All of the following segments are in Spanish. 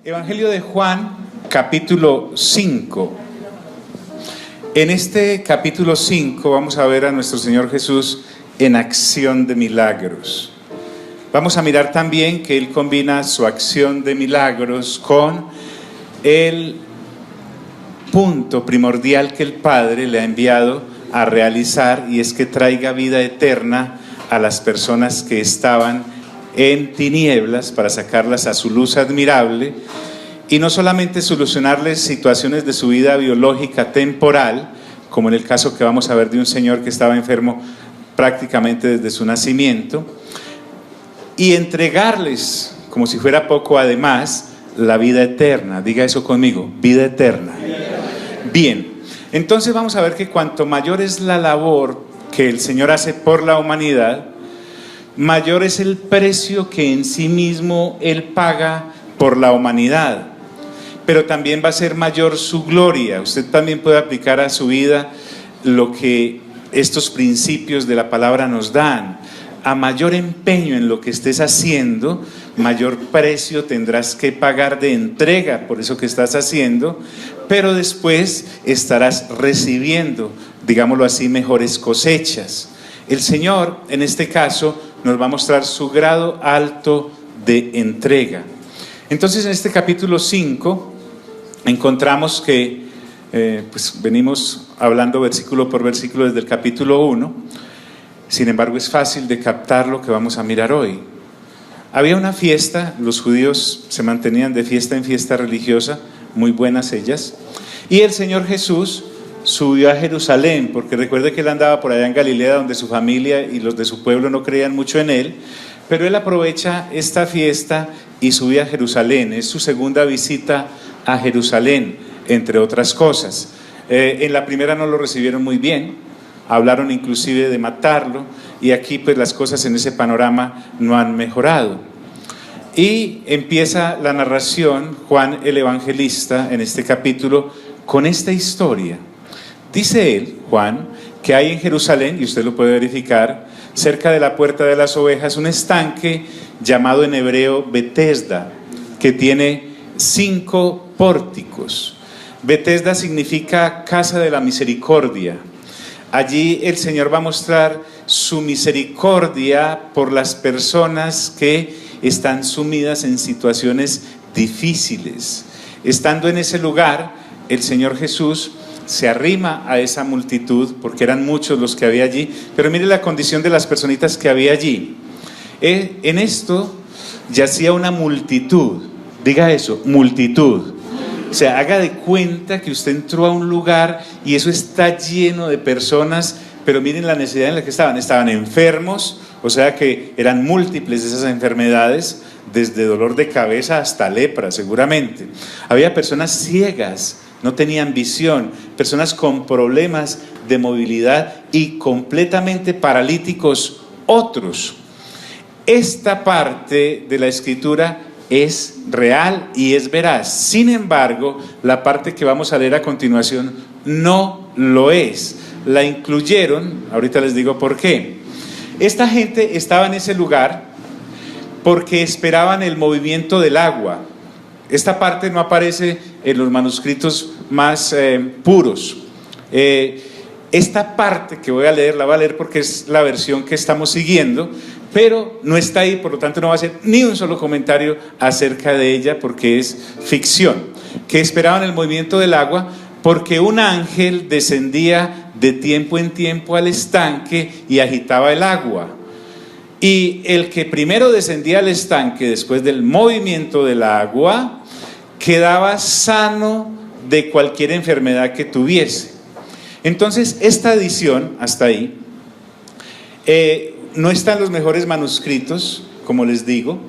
Evangelio de Juan, capítulo 5. En este capítulo 5 vamos a ver a nuestro Señor Jesús en acción de milagros. Vamos a mirar también que Él combina su acción de milagros con el punto primordial que el Padre le ha enviado a realizar, y es que traiga vida eterna a las personas que estaban en tinieblas para sacarlas a su luz admirable, y no solamente solucionarles situaciones de su vida biológica temporal, como en el caso que vamos a ver de un señor que estaba enfermo prácticamente desde su nacimiento, y entregarles, como si fuera poco además, la vida eterna. Diga eso conmigo, vida eterna. Bien, entonces vamos a ver que cuanto mayor es la labor que el Señor hace por la humanidad, mayor es el precio que en sí mismo Él paga por la humanidad, pero también va a ser mayor su gloria. Usted también puede aplicar a su vida lo que estos principios de la palabra nos dan. A mayor empeño en lo que estés haciendo, mayor precio tendrás que pagar de entrega por eso que estás haciendo, pero después estarás recibiendo, digámoslo así, mejores cosechas. El Señor, en este caso, nos va a mostrar su grado alto de entrega. Entonces, en este capítulo 5 encontramos que venimos hablando versículo por versículo desde el capítulo 1. Sin embargo, es fácil de captar lo que vamos a mirar hoy. Había una fiesta, los judíos se mantenían de fiesta en fiesta religiosa, muy buenas ellas, y el Señor Jesús subió a Jerusalén, porque recuerde que Él andaba por allá en Galilea, donde su familia y los de su pueblo no creían mucho en Él, pero Él aprovecha esta fiesta y sube a Jerusalén. Es su segunda visita a Jerusalén, entre otras cosas. En la primera no lo recibieron muy bien, hablaron inclusive de matarlo, y aquí pues las cosas en ese panorama no han mejorado. Y empieza la narración, Juan el Evangelista, en este capítulo, con esta historia. Dice él, Juan, que hay en Jerusalén, y usted lo puede verificar, cerca de la puerta de las ovejas, un estanque llamado en hebreo Betesda, que tiene 5 pórticos. Betesda significa casa de la misericordia. Allí el Señor va a mostrar su misericordia por las personas que están sumidas en situaciones difíciles. Estando en ese lugar, el Señor Jesús se arrima a esa multitud, porque eran muchos los que había allí, pero mire la condición de las personitas que había allí. En esto yacía una multitud, diga eso, multitud. O sea, haga de cuenta que usted entró a un lugar y eso está lleno de personas, pero miren la necesidad en la que estaban enfermos, o sea que eran múltiples esas enfermedades, desde dolor de cabeza hasta lepra seguramente. Había personas ciegas, no tenían visión, personas con problemas de movilidad y completamente paralíticos otros. Esta parte de la Escritura es real y es veraz. Sin embargo, la parte que vamos a leer a continuación no lo es. La incluyeron, ahorita les digo por qué. Esta gente estaba en ese lugar porque esperaban el movimiento del agua. Esta parte no aparece en los manuscritos más puros. Esta parte que voy a leer, la voy a leer porque es la versión que estamos siguiendo, pero no está ahí, por lo tanto no va a hacer ni un solo comentario acerca de ella porque es ficción. Que esperaban el movimiento del agua porque un ángel descendía de tiempo en tiempo al estanque y agitaba el agua. Y el que primero descendía al estanque después del movimiento del agua quedaba sano de cualquier enfermedad que tuviese. Entonces esta edición, hasta ahí, no están los mejores manuscritos, como les digo,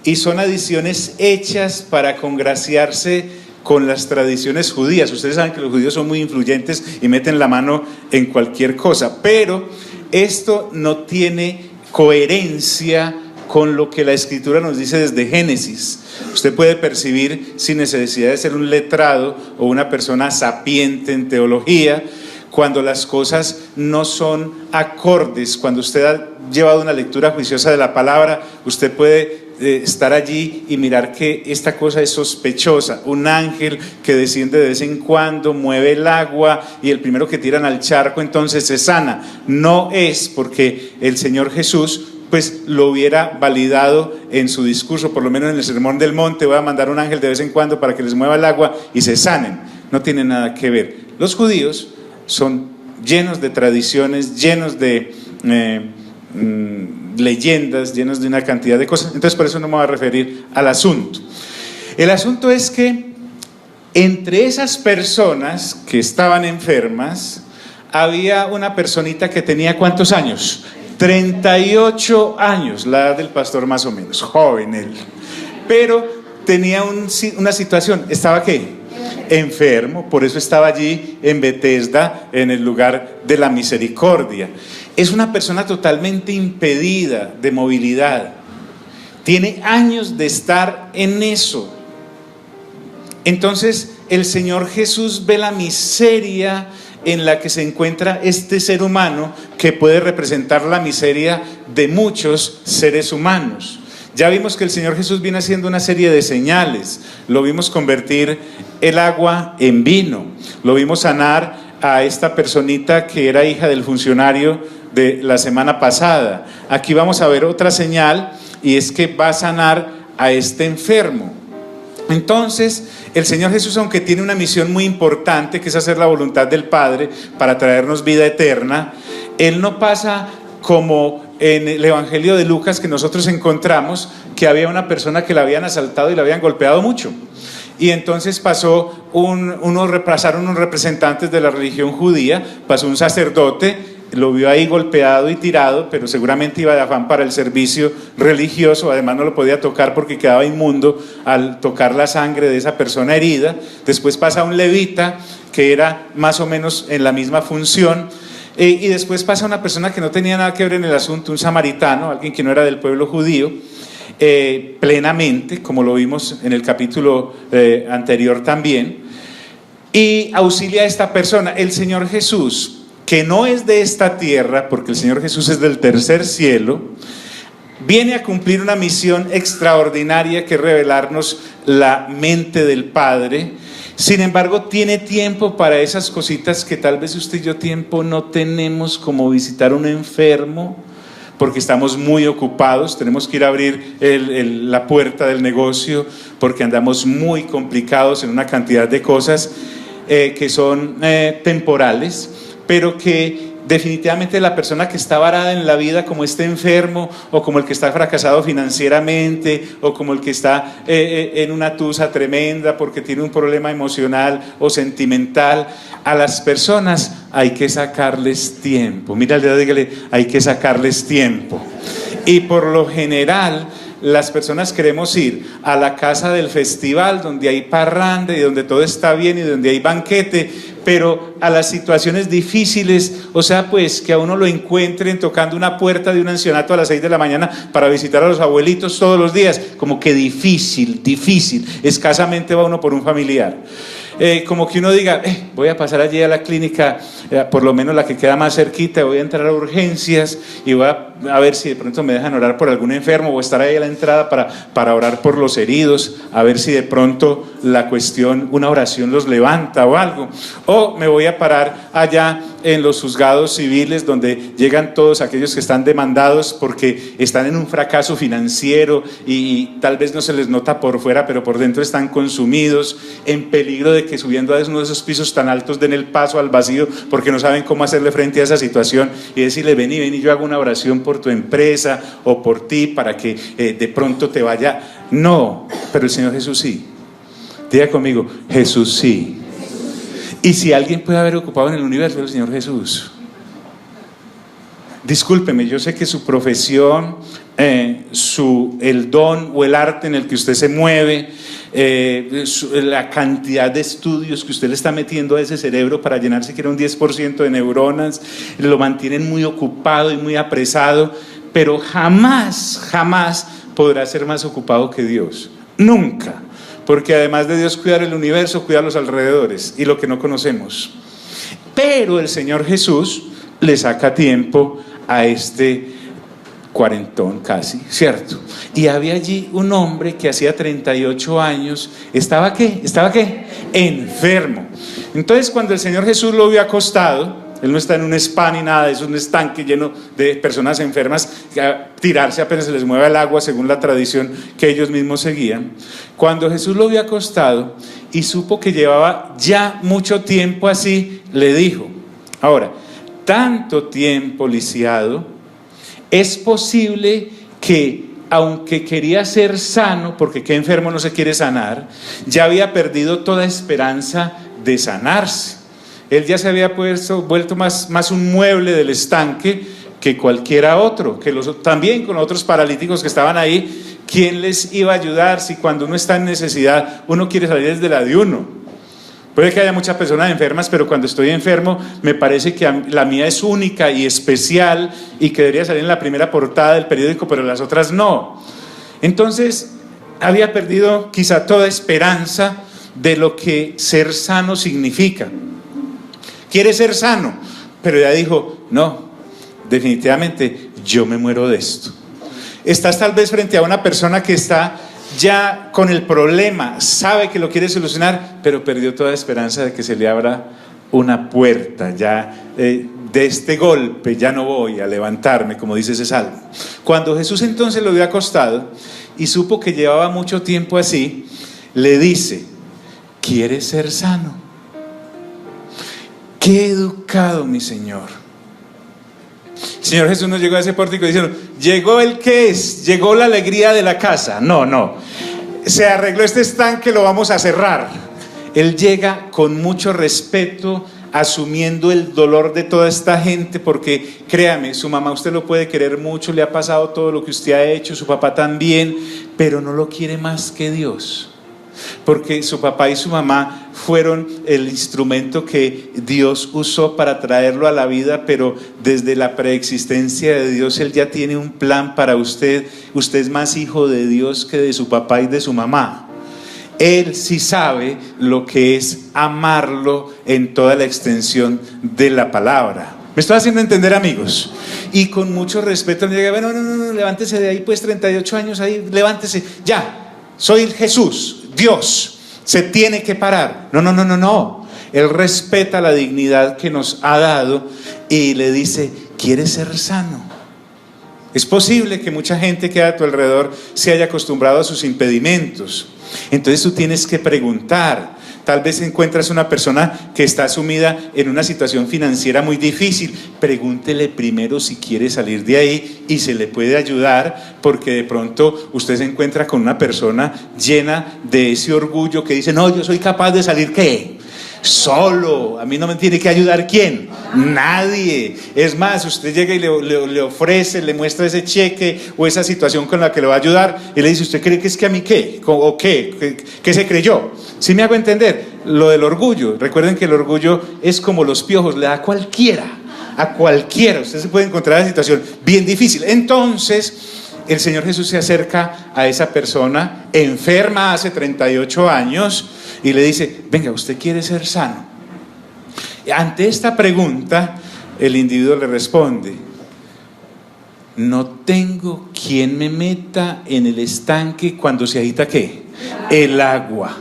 y son adiciones hechas para congraciarse con las tradiciones judías. Ustedes saben que los judíos son muy influyentes y meten la mano en cualquier cosa, pero esto no tiene coherencia con lo que la Escritura nos dice desde Génesis. Usted puede percibir, sin necesidad de ser un letrado o una persona sapiente en teología, cuando las cosas no son acordes. Cuando usted ha llevado una lectura juiciosa de la palabra, usted puede estar allí y mirar que esta cosa es sospechosa. Un ángel que desciende de vez en cuando, mueve el agua y el primero que tiran al charco entonces se sana. No es porque el Señor Jesús pues lo hubiera validado en su discurso, por lo menos en el Sermón del Monte: voy a mandar un ángel de vez en cuando para que les mueva el agua y se sanen. No tiene nada que ver. Los judíos son llenos de tradiciones, llenos de leyendas, llenos de una cantidad de cosas. Entonces por eso no me voy a referir al asunto. El asunto es que entre esas personas que estaban enfermas había una personita que tenía ¿cuántos años? 38 años, la edad del pastor más o menos, joven él, pero tenía una situación. ¿Estaba qué? Enfermo, por eso estaba allí en Betesda, en el lugar de la misericordia. Es una persona totalmente impedida de movilidad, tiene años de estar en eso. Entonces el Señor Jesús ve la miseria en la que se encuentra este ser humano, que puede representar la miseria de muchos seres humanos. Ya vimos que el Señor Jesús viene haciendo una serie de señales. Lo vimos convertir el agua en vino, lo vimos sanar a esta personita que era hija del funcionario de la semana pasada. Aquí vamos a ver otra señal, y es que va a sanar a este enfermo. Entonces el Señor Jesús, aunque tiene una misión muy importante, que es hacer la voluntad del Padre para traernos vida eterna, Él no pasa como en el Evangelio de Lucas, que nosotros encontramos que había una persona que la habían asaltado y la habían golpeado mucho, y entonces pasaron unos representantes de la religión judía, pasó un sacerdote, lo vio ahí golpeado y tirado, pero seguramente iba de afán para el servicio religioso. Además no lo podía tocar porque quedaba inmundo al tocar la sangre de esa persona herida. Después pasa un levita, que era más o menos en la misma función, y después pasa una persona que no tenía nada que ver en el asunto, un samaritano, alguien que no era del pueblo judío, plenamente, como lo vimos en el capítulo anterior también, y auxilia a esta persona. El Señor Jesús, que no es de esta tierra, porque el Señor Jesús es del tercer cielo, viene a cumplir una misión extraordinaria, que es revelarnos la mente del Padre. Sin embargo, tiene tiempo para esas cositas que tal vez usted y yo tiempo no tenemos, como visitar a un enfermo, porque estamos muy ocupados, tenemos que ir a abrir la puerta del negocio, porque andamos muy complicados en una cantidad de cosas que son temporales, pero que definitivamente la persona que está varada en la vida, como este enfermo, o como el que está fracasado financieramente, o como el que está en una tusa tremenda porque tiene un problema emocional o sentimental, a las personas hay que sacarles tiempo. Mira, dígale, hay que sacarles tiempo. Y por lo general las personas queremos ir a la casa del festival, donde hay parranda y donde todo está bien y donde hay banquete, pero a las situaciones difíciles, o sea, pues que a uno lo encuentren tocando una puerta de un ancianato a las 6 de la mañana para visitar a los abuelitos todos los días, como que difícil, escasamente va uno por un familiar. Como que uno diga, voy a pasar allí a la clínica, por lo menos la que queda más cerquita, voy a entrar a urgencias y voy a ver si de pronto me dejan orar por algún enfermo, o estar ahí a la entrada para orar por los heridos, a ver si de pronto la cuestión, una oración los levanta o algo. O me voy a parar allá en los juzgados civiles, donde llegan todos aquellos que están demandados porque están en un fracaso financiero y tal vez no se les nota por fuera, pero por dentro están consumidos, en peligro de que subiendo a uno de esos pisos tan altos den el paso al vacío porque no saben cómo hacerle frente a esa situación, y decirle, ven y yo hago una oración por tu empresa o por ti para que de pronto te vaya. No, pero el Señor Jesús sí. Diga conmigo, Jesús sí. Y si alguien puede haber ocupado en el universo, el Señor Jesús. Discúlpeme, yo sé que su profesión, el don o el arte en el que usted se mueve, la cantidad de estudios que usted le está metiendo a ese cerebro para llenar siquiera un 10% de neuronas, lo mantienen muy ocupado y muy apresado, pero jamás podrá ser más ocupado que Dios. Nunca. Porque además de Dios cuidar el universo, cuida los alrededores y lo que no conocemos. Pero el Señor Jesús le saca tiempo a este cuarentón casi, ¿cierto? Y había allí un hombre que hacía 38 años, ¿estaba qué? Enfermo. Entonces cuando el Señor Jesús lo vio acostado, él no está en un spa ni nada, es un estanque lleno de personas enfermas que a tirarse apenas se les mueve el agua según la tradición que ellos mismos seguían. Cuando Jesús lo vio acostado y supo que llevaba ya mucho tiempo así, le dijo: ahora, tanto tiempo lisiado, es posible que, aunque quería ser sano, porque qué enfermo no se quiere sanar, ya había perdido toda esperanza de sanarse. Él ya se había vuelto más un mueble del estanque que cualquiera otro, también con otros paralíticos que estaban ahí. ¿Quién les iba a ayudar si cuando uno está en necesidad uno quiere salir desde la de uno? Puede que haya muchas personas enfermas, pero cuando estoy enfermo me parece que la mía es única y especial y que debería salir en la primera portada del periódico, pero las otras no. Entonces había perdido quizá toda esperanza de lo que ser sano significa. Quiere ser sano, pero ya dijo: no, definitivamente yo me muero de esto. Estás tal vez frente a una persona que está ya con el problema, sabe que lo quiere solucionar, pero perdió toda esperanza de que se le abra una puerta. Ya de este golpe ya no voy a levantarme, como dice ese salmo. Cuando Jesús entonces lo vio acostado y supo que llevaba mucho tiempo así, le dice: ¿quieres ser sano? Qué educado, mi Señor. El Señor Jesús no llegó a ese pórtico diciendo: llegó el que es, llegó la alegría de la casa. No, se arregló este estanque, lo vamos a cerrar. Él llega con mucho respeto, asumiendo el dolor de toda esta gente, porque créame, su mamá usted lo puede querer mucho, le ha pasado todo lo que usted ha hecho, su papá también, pero no lo quiere más que Dios. Porque su papá y su mamá fueron el instrumento que Dios usó para traerlo a la vida, pero desde la preexistencia de Dios Él ya tiene un plan para usted. Usted es más hijo de Dios que de su papá y de su mamá. Él sí sabe lo que es amarlo en toda la extensión de la palabra. ¿Me estoy haciendo entender, amigos? Y con mucho respeto me diga: bueno, no, levántese de ahí, pues 38 años ahí, levántese, ya, soy Jesús, Dios, se tiene que parar. No. Él respeta la dignidad que nos ha dado y le dice: ¿quieres ser sano? Es posible que mucha gente que hay a tu alrededor se haya acostumbrado a sus impedimentos. Entonces tú tienes que preguntar. Tal vez encuentras una persona que está sumida en una situación financiera muy difícil. Pregúntele primero si quiere salir de ahí y se le puede ayudar, porque de pronto usted se encuentra con una persona llena de ese orgullo que dice: no, yo soy capaz de salir, ¿qué? Solo, a mí no me tiene que ayudar. ¿Quién? Nadie. Es más, usted llega y le ofrece, le muestra ese cheque o esa situación con la que le va a ayudar y le dice: ¿usted cree que es que a mí qué? ¿O qué? ¿Qué se creyó? ¿Sí me hago entender? Lo del orgullo, recuerden que el orgullo es como los piojos, le da a cualquiera, usted se puede encontrar en una situación bien difícil. Entonces el Señor Jesús se acerca a esa persona enferma hace 38 años y le dice: venga, ¿usted quiere ser sano? Ante esta pregunta, el individuo le responde: no tengo quien me meta en el estanque cuando se agita ¿qué? El agua.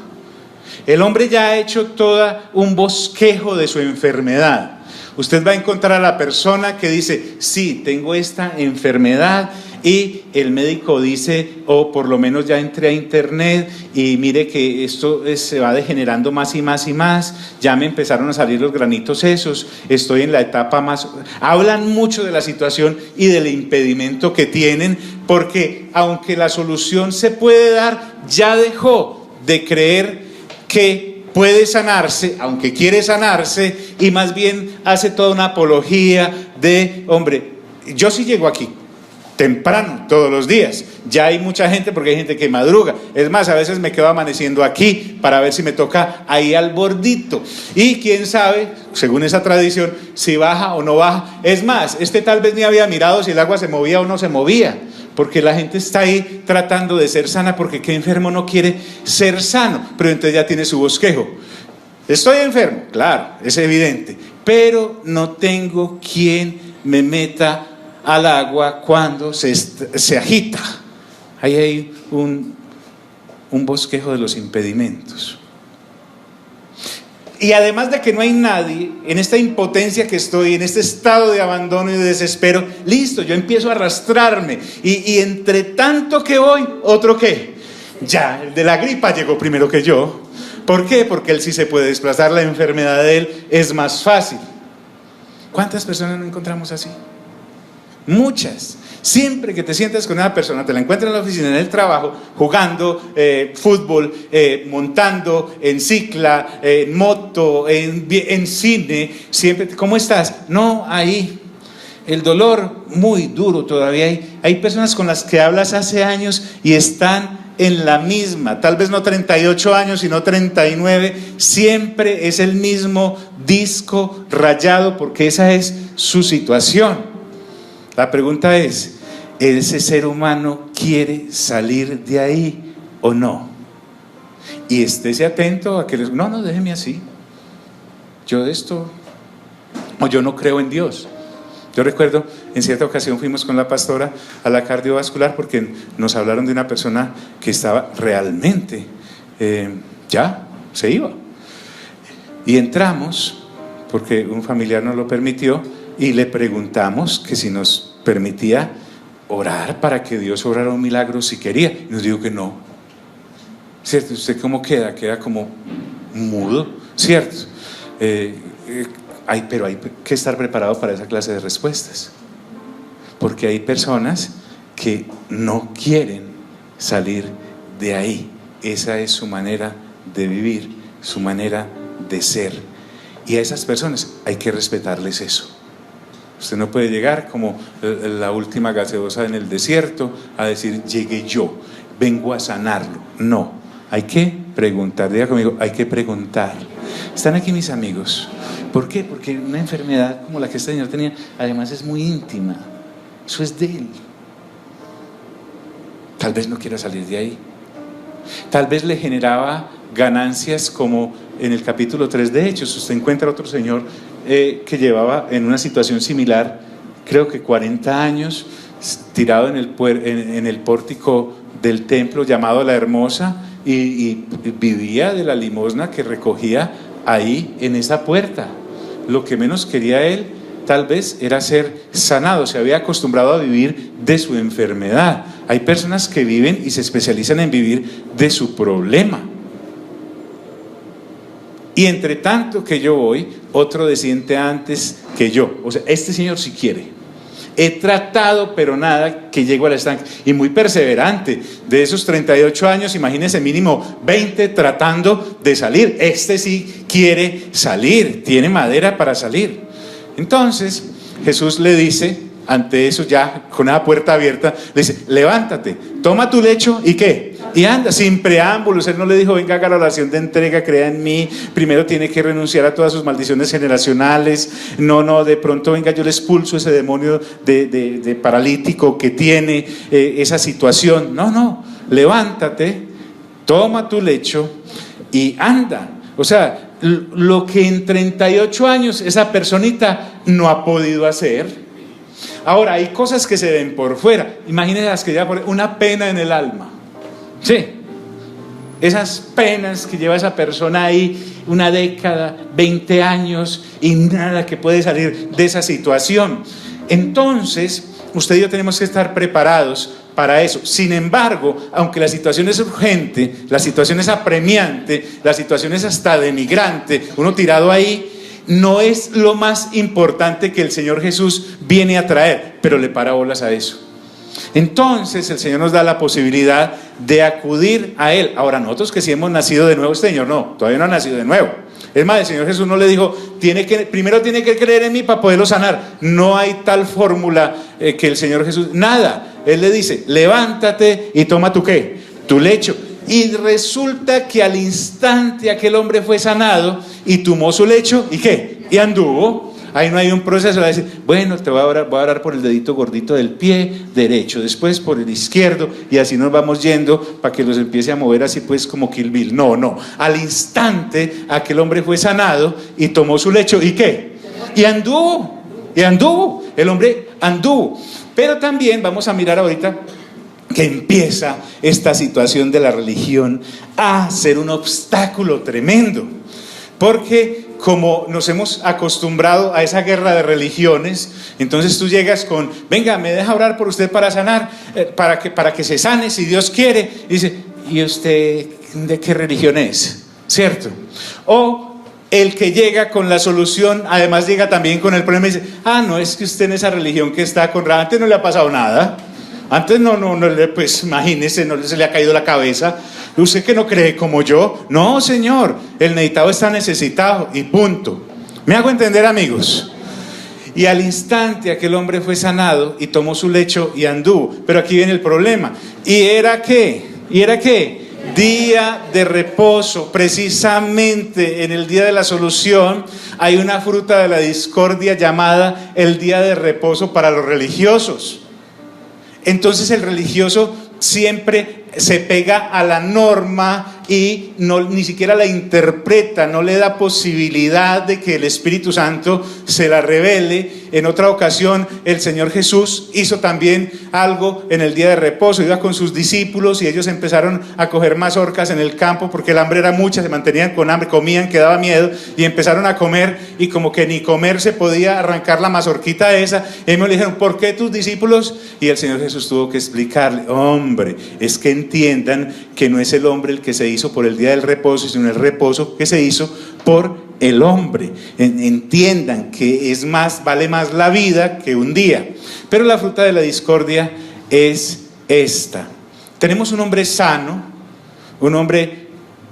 El hombre ya ha hecho todo un bosquejo de su enfermedad. Usted va a encontrar a la persona que dice: sí, tengo esta enfermedad, y el médico dice, o por lo menos ya entré a internet y mire que esto se va degenerando más y más y más, ya me empezaron a salir los granitos esos, estoy en la etapa más... Hablan mucho de la situación y del impedimento que tienen, porque aunque la solución se puede dar, ya dejó de creer que puede sanarse, aunque quiere sanarse, y más bien hace toda una apología de: hombre, yo sí llego aquí temprano todos los días, ya hay mucha gente, porque hay gente que madruga, es más, a veces me quedo amaneciendo aquí para ver si me toca ahí al bordito, y quién sabe, según esa tradición, si baja o no baja. Es más, tal vez ni había mirado si el agua se movía o no se movía, porque la gente está ahí tratando de ser sana, porque qué enfermo no quiere ser sano, pero entonces ya tiene su bosquejo. Estoy enfermo, claro, es evidente, pero no tengo quien me meta al agua cuando se agita. Ahí hay un bosquejo de los impedimentos. Y además de que no hay nadie, en esta impotencia que estoy, en este estado de abandono y de desespero, listo, yo empiezo a arrastrarme. Y entre tanto que voy, otro que, ya, el de la gripa llegó primero que yo. ¿Por qué? Porque él sí se puede desplazar, la enfermedad de él es más fácil. ¿Cuántas personas no encontramos así? Muchas. Siempre que te sientas con una persona, te la encuentras en la oficina, en el trabajo, jugando fútbol, montando en cicla, en moto, en cine, siempre, ¿cómo estás? No, ahí. El dolor muy duro todavía hay personas con las que hablas hace años y están en la misma, tal vez no 38 años, sino 39, siempre es el mismo disco rayado porque esa es su situación. La pregunta es, ¿ese ser humano quiere salir de ahí o no? Y estése atento a que no, déjeme así. Yo de esto, o yo no creo en Dios. Yo recuerdo, en cierta ocasión fuimos con la pastora a la cardiovascular porque nos hablaron de una persona que estaba realmente, ya se iba. Y entramos, porque un familiar nos lo permitió, y le preguntamos que si nos permitía orar para que Dios obrara un milagro si quería. Y nos dijo que no. ¿Cierto? ¿Usted cómo queda? Queda como mudo, ¿cierto? Pero hay que estar preparado para esa clase de respuestas. Porque hay personas que no quieren salir de ahí. Esa es su manera de vivir, su manera de ser. Y a esas personas hay que respetarles eso. Usted no puede llegar como la última gaseosa en el desierto a decir, llegué yo, vengo a sanarlo. No, hay que preguntar. Diga conmigo, hay que preguntar. Están aquí mis amigos. ¿Por qué? Porque una enfermedad como la que este señor tenía, además es muy íntima. Eso es de él. Tal vez no quiera salir de ahí. Tal vez le generaba ganancias como en el capítulo 3 de Hechos. Usted encuentra otro señor que llevaba en una situación similar, creo que 40 años, tirado en el pórtico del templo llamado La Hermosa, y vivía de la limosna que recogía ahí en esa puerta. Lo que menos quería él tal vez era ser sanado. Se había acostumbrado a vivir de su enfermedad. Hay personas que viven y se especializan en vivir de su problema. Y entre tanto que yo voy, otro desciende antes que yo. O sea, este señor sí quiere. He tratado, pero nada, que llego al estanque. Y muy perseverante. De esos 38 años, imagínense, mínimo 20 tratando de salir. Este sí quiere salir, tiene madera para salir. Entonces, Jesús le dice, ante eso ya con una puerta abierta, le dice, levántate, toma tu lecho y ¿qué? Y anda, sin preámbulos. Él no le dijo, venga, haga la oración de entrega, crea en mí, primero tiene que renunciar a todas sus maldiciones generacionales. No, de pronto venga, yo le expulso ese demonio de paralítico que tiene esa situación. No, levántate, toma tu lecho y anda. O sea, lo que en 38 años esa personita no ha podido hacer. Ahora, hay cosas que se ven por fuera. Imagínense las que lleva por una pena en el alma. Sí, esas penas que lleva esa persona ahí una década, 20 años y nada que puede salir de esa situación. Entonces, usted y yo tenemos que estar preparados para eso. Sin embargo, aunque la situación es urgente, la situación es apremiante, la situación es hasta denigrante, uno tirado ahí, no es lo más importante que el Señor Jesús viene a traer, pero le para bolas a eso. Entonces el Señor nos da la posibilidad de acudir a Él. Ahora, nosotros que sí hemos nacido de nuevo, este Señor no, todavía no ha nacido de nuevo. Es más, el Señor Jesús no le dijo, primero tiene que creer en mí para poderlo sanar. No hay tal fórmula que el Señor Jesús, nada. Él le dice, levántate y toma tu ¿qué? Tu lecho. Y resulta que al instante aquel hombre fue sanado y tomó su lecho y ¿qué? Y anduvo. Ahí no hay un proceso de decir, bueno, te voy a orar por el dedito gordito del pie derecho, después por el izquierdo, y así nos vamos yendo para que los empiece a mover así pues como Kill Bill. No, al instante aquel hombre fue sanado y tomó su lecho, ¿y qué? Y anduvo. El hombre anduvo. Pero también vamos a mirar ahorita que empieza esta situación de la religión a ser un obstáculo tremendo, porque como nos hemos acostumbrado a esa guerra de religiones, entonces tú llegas con, venga, me deja orar por usted para sanar, para que se sane si Dios quiere, y dice, ¿y usted de qué religión es? ¿Cierto? O el que llega con la solución, además llega también con el problema y dice, no, es que usted en esa religión que está con antes no le ha pasado nada. Antes no, pues imagínese, no se le ha caído la cabeza. Usted que no cree como yo. No, señor, el necesitado está necesitado y punto. ¿Me hago entender, amigos? Y al instante aquel hombre fue sanado y tomó su lecho y anduvo. Pero aquí viene el problema. ¿Y era qué? Día de reposo. Precisamente en el día de la solución hay una fruta de la discordia llamada el día de reposo para los religiosos. Entonces el religioso siempre se pega a la norma y ni siquiera la interpreta, no le da posibilidad de que el Espíritu Santo se la revele. En otra ocasión el Señor Jesús hizo también algo en el día de reposo, iba con sus discípulos y ellos empezaron a coger mazorcas en el campo porque el hambre era mucha, se mantenían con hambre, comían, que daba miedo, y empezaron a comer y como que ni comer se podía arrancar la mazorquita esa. Y ellos me dijeron, ¿por qué tus discípulos? Y el Señor Jesús tuvo que explicarle, hombre, es que entiendan que no es el hombre el que se hizo por el día del reposo, sino el reposo que se hizo por el hombre. Entiendan que vale más la vida que un día. Pero la fruta de la discordia es esta. Tenemos un hombre sano, un hombre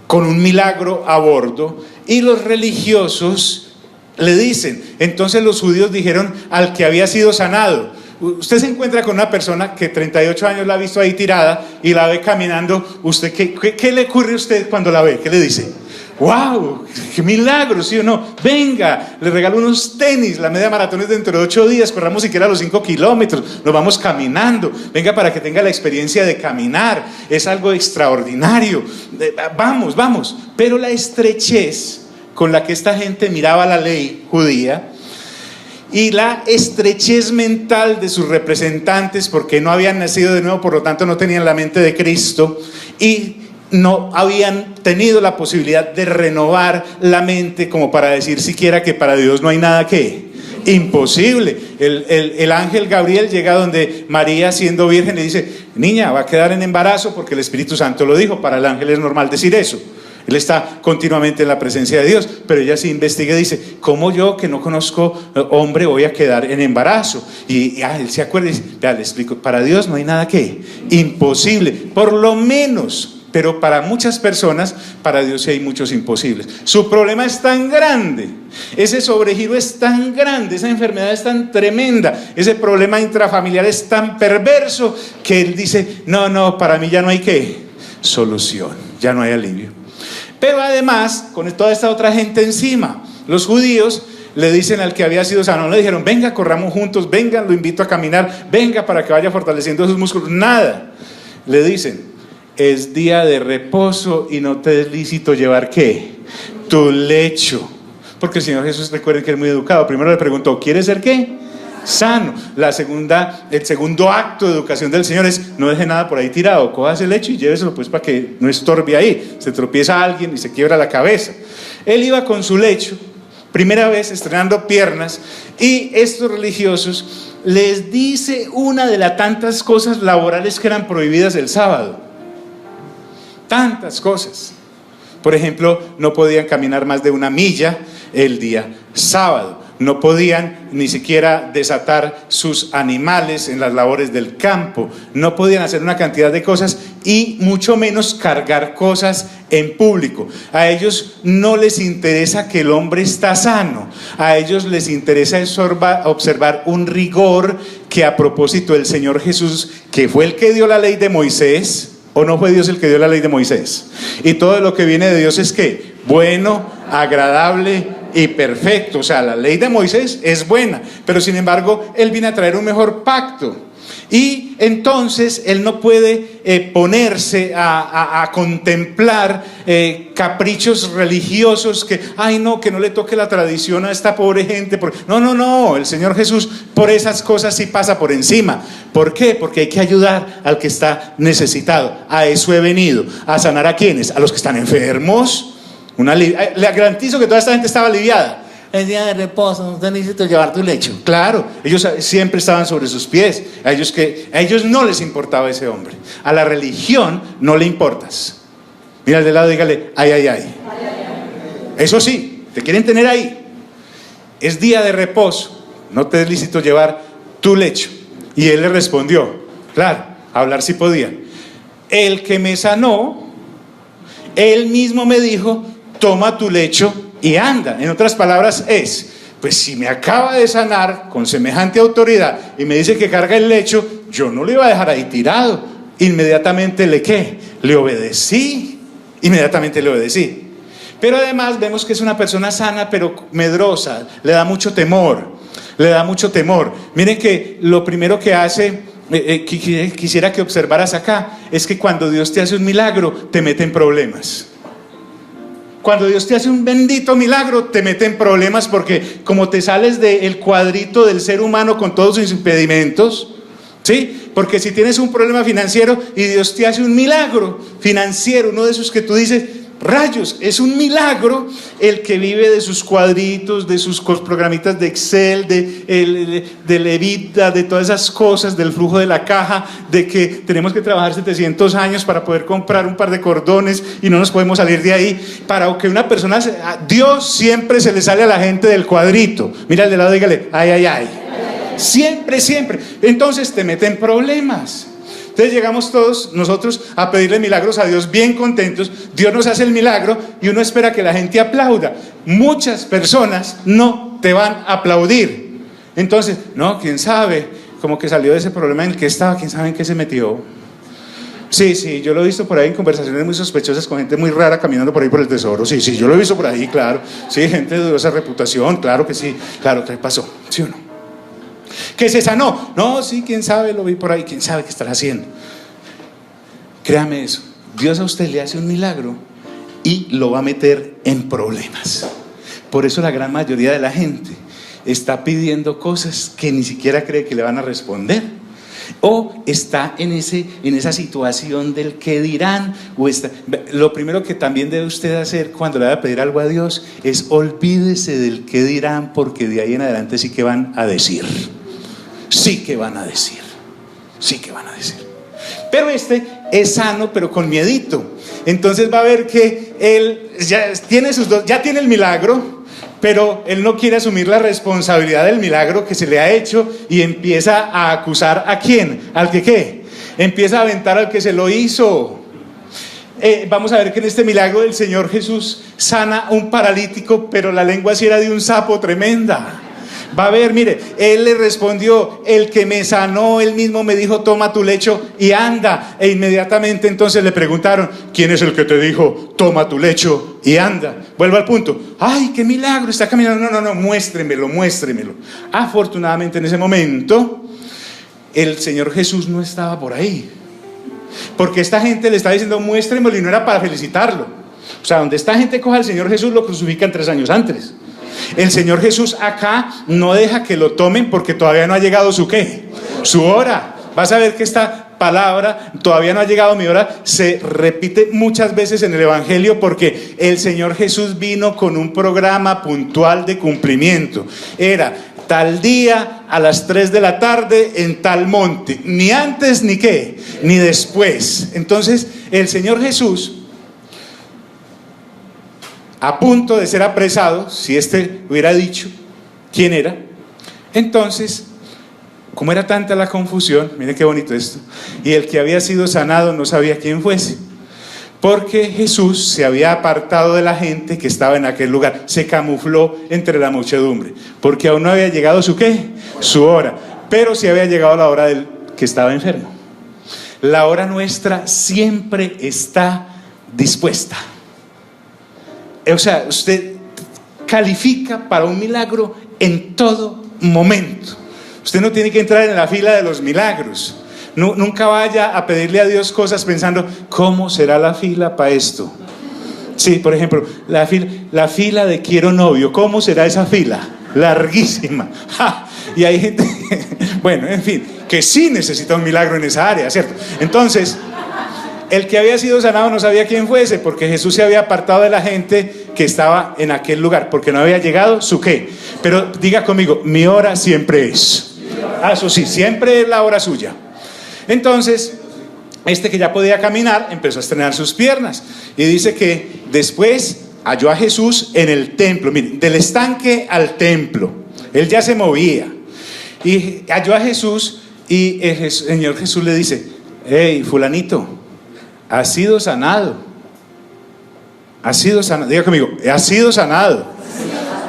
con un milagro a bordo, y los religiosos le dicen, entonces los judíos dijeron al que había sido sanado. Usted se encuentra con una persona que 38 años la ha visto ahí tirada y la ve caminando. ¿Usted qué le ocurre a usted cuando la ve? ¿Qué le dice? ¡Wow! ¡Qué milagro! ¿Sí o no? Venga, le regalo unos tenis, la media maratón es dentro de 8 días, corramos siquiera los 5 kilómetros, nos vamos caminando. Venga para que tenga la experiencia de caminar, es algo extraordinario. Vamos. Pero la estrechez con la que esta gente miraba la ley judía y la estrechez mental de sus representantes, porque no habían nacido de nuevo, por lo tanto no tenían la mente de Cristo y no habían tenido la posibilidad de renovar la mente como para decir siquiera que para Dios no hay nada que imposible. El ángel Gabriel llega donde María, siendo virgen, le dice, niña, va a quedar en embarazo porque el Espíritu Santo lo dijo. Para el ángel es normal decir eso. Él está continuamente en la presencia de Dios, pero ella se investiga y dice, ¿cómo yo que no conozco hombre voy a quedar en embarazo? Y él se acuerda y dice, le explico, para Dios no hay nada que imposible, por lo menos. Pero para muchas personas, para Dios sí hay muchos imposibles. Su problema es tan grande, ese sobregiro es tan grande, esa enfermedad es tan tremenda, ese problema intrafamiliar es tan perverso, que él dice, no, para mí ya no hay solución, ya no hay alivio. Pero además, con toda esta otra gente encima, los judíos le dicen al que había sido sano, no le dijeron, venga, corramos juntos, venga, lo invito a caminar, venga para que vaya fortaleciendo sus músculos, nada. Le dicen, es día de reposo y no te es lícito llevar ¿qué? Tu lecho. Porque el Señor Jesús, recuerden que es muy educado, primero le preguntó, ¿quieres ser qué? Sano. El segundo acto de educación del Señor es, no deje nada por ahí tirado, coja ese lecho y lléveselo pues para que no estorbe ahí, se tropieza a alguien y se quiebra la cabeza. Él iba con su lecho, primera vez estrenando piernas, y estos religiosos les dice una de las tantas cosas laborales que eran prohibidas el sábado. Tantas cosas. Por ejemplo, no podían caminar más de 1 milla el día sábado. No podían ni siquiera desatar sus animales en las labores del campo. No podían hacer una cantidad de cosas y mucho menos cargar cosas en público. A ellos no les interesa que el hombre está sano. A ellos les interesa observar un rigor que, a propósito, el Señor Jesús, que fue el que dio la ley de Moisés, ¿o no fue Dios el que dio la ley de Moisés? Y todo lo que viene de Dios es ¿qué? Bueno, agradable y perfecto. O sea, la ley de Moisés es buena, pero sin embargo Él viene a traer un mejor pacto. Y entonces él no puede ponerse a contemplar caprichos religiosos que, ay no, que no le toque la tradición a esta pobre gente. No, el Señor Jesús por esas cosas sí pasa por encima. ¿Por qué? Porque hay que ayudar al que está necesitado. A eso he venido, a sanar a quienes, a los que están enfermos. Le garantizo que toda esta gente estaba aliviada. El día de reposo, usted necesita llevar tu lecho. Claro, ellos siempre estaban sobre sus pies. A ellos no les importaba ese hombre. A la religión no le importas. Mira al de lado, dígale, ay. Eso sí, te quieren tener ahí. Es día de reposo, no te es lícito llevar tu lecho. Y él le respondió, claro, hablar sí podía. El que me sanó, él mismo me dijo, toma tu lecho y anda. En otras palabras pues si me acaba de sanar con semejante autoridad y me dice que carga el lecho, yo no lo iba a dejar ahí tirado. Inmediatamente le obedecí. Pero además vemos que es una persona sana pero medrosa, le da mucho temor. Miren que lo primero que hace, quisiera que observaras acá, es que cuando Dios te hace un milagro, te mete en problemas. Cuando Dios te hace un bendito milagro, te mete en problemas porque como te sales del cuadrito del ser humano con todos sus impedimentos, ¿sí? Porque si tienes un problema financiero y Dios te hace un milagro financiero, uno de esos que tú dices, rayos, es un milagro, el que vive de sus cuadritos, de sus programitas de Excel, de Levita, de todas esas cosas, del flujo de la caja, de que tenemos que trabajar 700 años para poder comprar un par de cordones y no nos podemos salir de ahí. Para que una persona, Dios siempre se le sale a la gente del cuadrito. Mira al de lado, dígale, ay. Siempre. Entonces te meten problemas. Entonces llegamos todos nosotros a pedirle milagros a Dios bien contentos. Dios nos hace el milagro y uno espera que la gente aplauda. Muchas personas no te van a aplaudir. Entonces, no, quién sabe, como que salió de ese problema en el que estaba, quién sabe en qué se metió. Sí, yo lo he visto por ahí en conversaciones muy sospechosas con gente muy rara caminando por ahí por el tesoro. Sí, yo lo he visto por ahí, claro. Sí, gente de dudosa reputación, claro que sí. Claro, ¿qué pasó? ¿Sí o no? Que se sanó. No, sí, quién sabe, lo vi por ahí, quién sabe qué estará haciendo. Créame eso, Dios a usted le hace un milagro y lo va a meter en problemas. Por eso la gran mayoría de la gente está pidiendo cosas que ni siquiera cree que le van a responder, o está en esa situación del qué dirán, lo primero que también debe usted hacer cuando le va a pedir algo a Dios es olvídese del qué dirán, porque de ahí en adelante sí que van a decir. Pero es sano, pero con miedito. Entonces va a ver que él ya tiene el milagro, pero él no quiere asumir la responsabilidad del milagro que se le ha hecho y empieza a acusar ¿a quién? Al que ¿qué? Empieza a aventar al que se lo hizo. Vamos a ver que en este milagro el Señor Jesús sana a un paralítico, pero la lengua sí era de un sapo tremenda. Va a ver, mire, él le respondió, el que me sanó, él mismo me dijo, toma tu lecho y anda. E inmediatamente entonces le preguntaron, ¿quién es el que te dijo, toma tu lecho y anda? Vuelvo al punto, ay, qué milagro, está caminando. No, muéstremelo. Afortunadamente en ese momento, el Señor Jesús no estaba por ahí, porque esta gente le estaba diciendo, muéstremelo, y no era para felicitarlo. O sea, donde esta gente coja al Señor Jesús, lo crucifican 3 años antes. El Señor Jesús acá no deja que lo tomen porque todavía no ha llegado su ¿qué? Su hora. Vas a ver que esta palabra, todavía no ha llegado mi hora, se repite muchas veces en el Evangelio porque el Señor Jesús vino con un programa puntual de cumplimiento. Era tal día a las 3 de la tarde en tal monte, ni antes ni qué, ni después. Entonces el Señor Jesús, a punto de ser apresado, si hubiera dicho quién era, entonces, como era tanta la confusión, miren qué bonito esto, y el que había sido sanado no sabía quién fuese, porque Jesús se había apartado de la gente que estaba en aquel lugar, se camufló entre la muchedumbre, porque aún no había llegado su ¿qué? Su hora, pero sí había llegado la hora del que estaba enfermo. La hora nuestra siempre está dispuesta. O sea, usted califica para un milagro en todo momento. Usted no tiene que entrar en la fila de los milagros. Nunca vaya a pedirle a Dios cosas pensando, ¿cómo será la fila para esto? Sí, por ejemplo, la fila de quiero novio, ¿cómo será esa fila? Larguísima. ¡Ja! Y hay gente, bueno, en fin, que sí necesita un milagro en esa área, ¿cierto? Entonces, el que había sido sanado no sabía quién fuese, porque Jesús se había apartado de la gente que estaba en aquel lugar, porque no había llegado su qué. Pero diga conmigo, mi hora siempre es. Eso sí, siempre es la hora suya. Entonces, este que ya podía caminar empezó a estrenar sus piernas y dice que después halló a Jesús en el templo. Miren, del estanque al templo, él ya se movía y halló a Jesús y el Señor Jesús le dice, hey, fulanito, has sido sanado, diga conmigo, has sido sanado.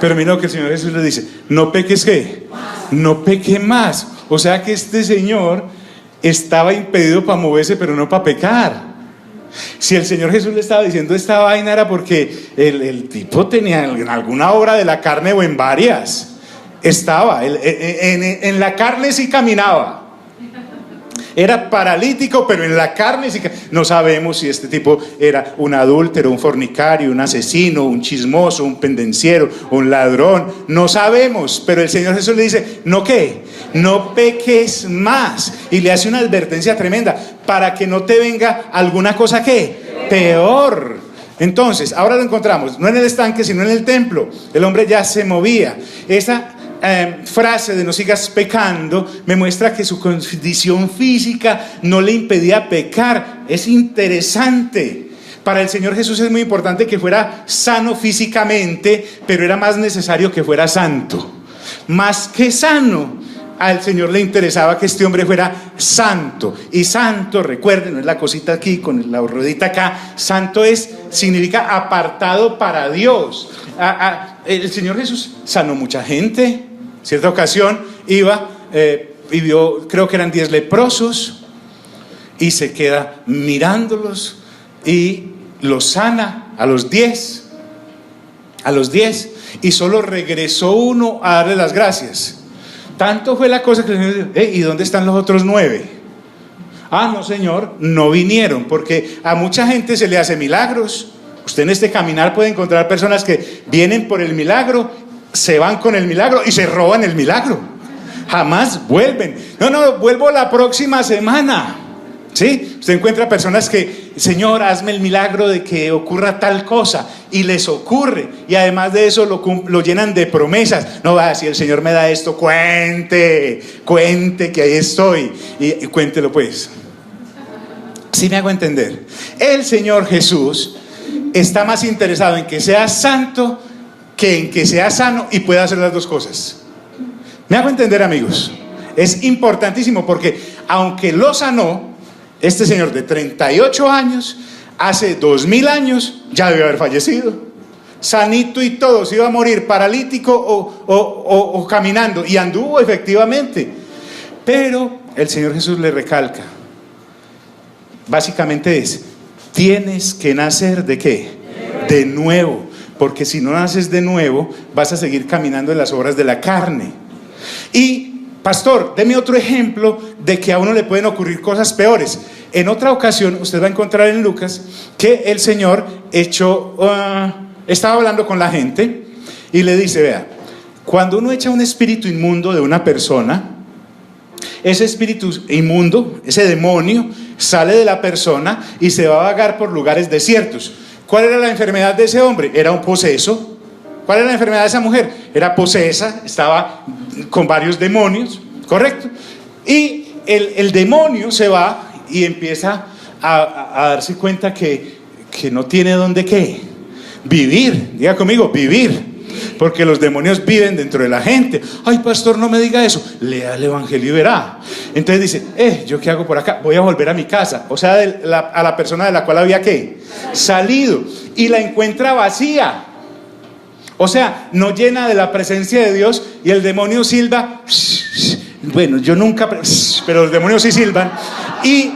Pero mira lo que el Señor Jesús le dice, no peques, ¿qué? No peque más. O sea que este señor estaba impedido para moverse, pero no para pecar. Si el Señor Jesús le estaba diciendo esta vaina era porque el tipo tenía en alguna obra de la carne o en varias. Estaba, en la carne sí caminaba. Era paralítico, pero en la carne sí. No sabemos si este tipo era un adúltero, un fornicario, un asesino, un chismoso, un pendenciero, un ladrón. No sabemos, pero el Señor Jesús le dice, ¿no qué? No peques más. Y le hace una advertencia tremenda para que no te venga alguna cosa ¿qué? Peor. Entonces, ahora lo encontramos, no en el estanque, sino en el templo. El hombre ya se movía. Esa frase de no sigas pecando me muestra que su condición física no le impedía pecar. Es interesante. Para el Señor Jesús es muy importante que fuera sano físicamente, pero era más necesario que fuera santo. Más que sano, al Señor le interesaba que este hombre fuera santo. Y santo, recuerden, no es la cosita aquí con la ruedita acá. Santo significa apartado para Dios. El Señor Jesús sanó mucha gente. Cierta ocasión iba y vio, creo que eran 10 leprosos, y se queda mirándolos y los sana a los 10, y solo regresó uno a darle las gracias. Tanto fue la cosa que el Señor dijo, ¿y dónde están los otros 9? Ah, no, Señor, no vinieron, porque a mucha gente se le hace milagros. Usted en este caminar puede encontrar personas que vienen por el milagro, se van con el milagro y se roban el milagro. Jamás vuelven. No, vuelvo la próxima semana. ¿Sí? Usted encuentra personas que, Señor, hazme el milagro de que ocurra tal cosa, y les ocurre, y además de eso lo llenan de promesas. No va, si el Señor me da esto, cuente que ahí estoy, y cuéntelo pues. ¿Sí me hago entender? El Señor Jesús está más interesado en que sea santo que en que sea sano y pueda hacer las dos cosas. ¿Me hago entender, amigos? Es importantísimo, porque aunque lo sanó, este señor de 38 años, hace 2000 años ya debió haber fallecido. Sanito y todo, se iba a morir paralítico o caminando, y anduvo efectivamente. Pero el Señor Jesús le recalca, básicamente tienes que nacer ¿de qué? De nuevo. Porque si no naces de nuevo, vas a seguir caminando en las obras de la carne. Y, pastor, deme otro ejemplo de que a uno le pueden ocurrir cosas peores. En otra ocasión, usted va a encontrar en Lucas que el Señor estaba hablando con la gente y le dice, vea, cuando uno echa un espíritu inmundo de una persona, ese espíritu inmundo, ese demonio, sale de la persona y se va a vagar por lugares desiertos. ¿Cuál era la enfermedad de ese hombre? Era un poseso. ¿Cuál era la enfermedad de esa mujer? Era posesa, estaba con varios demonios, ¿correcto? Y el demonio se va y empieza a darse cuenta que no tiene dónde ¿qué? Vivir. Diga conmigo, vivir. Porque los demonios viven dentro de la gente. Ay, pastor, no me diga eso. Lea el evangelio y verá. Entonces dice, ¿yo qué hago por acá? Voy a volver a mi casa. O sea, a la persona de la cual había ¿qué? Salido. Y la encuentra vacía. O sea, no llena de la presencia de Dios. Y el demonio silba. Bueno, yo nunca, pero los demonios sí silban. Y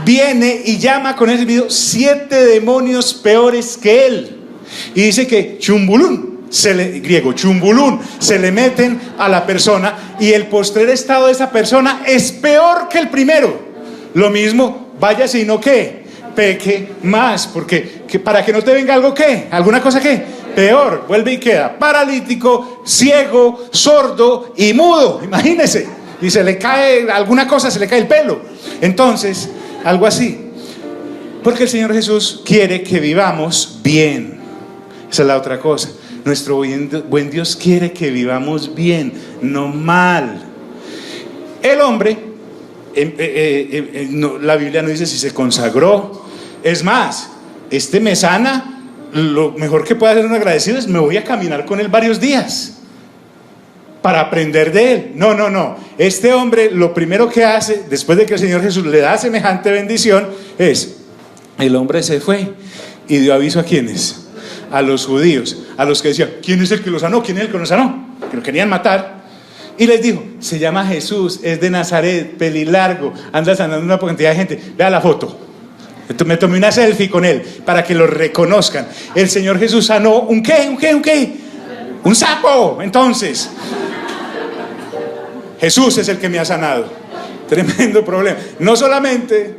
viene y llama con ese video 7 demonios peores que él. Y dice que chumbulún griego, chumbulún, se le meten a la persona y el postrer estado de esa persona es peor que el primero. Lo mismo, vaya sino que peque más, porque para que no te venga algo que, alguna cosa que, peor, vuelve y queda paralítico, ciego, sordo y mudo, imagínese, y se le cae alguna cosa, se le cae el pelo. Entonces, algo así, porque el Señor Jesús quiere que vivamos bien. Esa es la otra cosa. Nuestro buen Dios quiere que vivamos bien, no mal. El hombre, la Biblia no dice si se consagró. Es más, me sana, lo mejor que puede hacer un agradecido es: me voy a caminar con él varios días para aprender de él. No. Este hombre, lo primero que hace, después de que el Señor Jesús le da semejante bendición, es: el hombre se fue y dio aviso ¿a quiénes? A los judíos, a los que decían: ¿quién es el que lo sanó? ¿Quién es el que lo sanó? Que lo querían matar. Y les dijo: se llama Jesús, es de Nazaret, pelilargo, anda sanando una cantidad de gente. Vea la foto. Me tomé una selfie con él para que lo reconozcan. El Señor Jesús sanó ¿un qué? Un sapo. Entonces, Jesús es el que me ha sanado. Tremendo problema. No solamente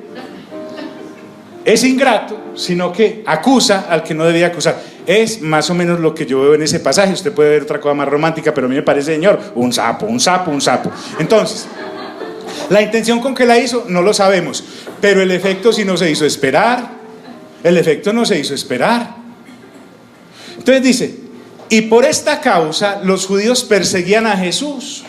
es ingrato, sino que acusa al que no debía acusar. Es más o menos lo que yo veo en ese pasaje. Usted puede ver otra cosa más romántica, pero a mí me parece, Señor, un sapo. Entonces, la intención con que la hizo no lo sabemos, pero el efecto sí no se hizo esperar. Entonces dice: y por esta causa los judíos perseguían a Jesús.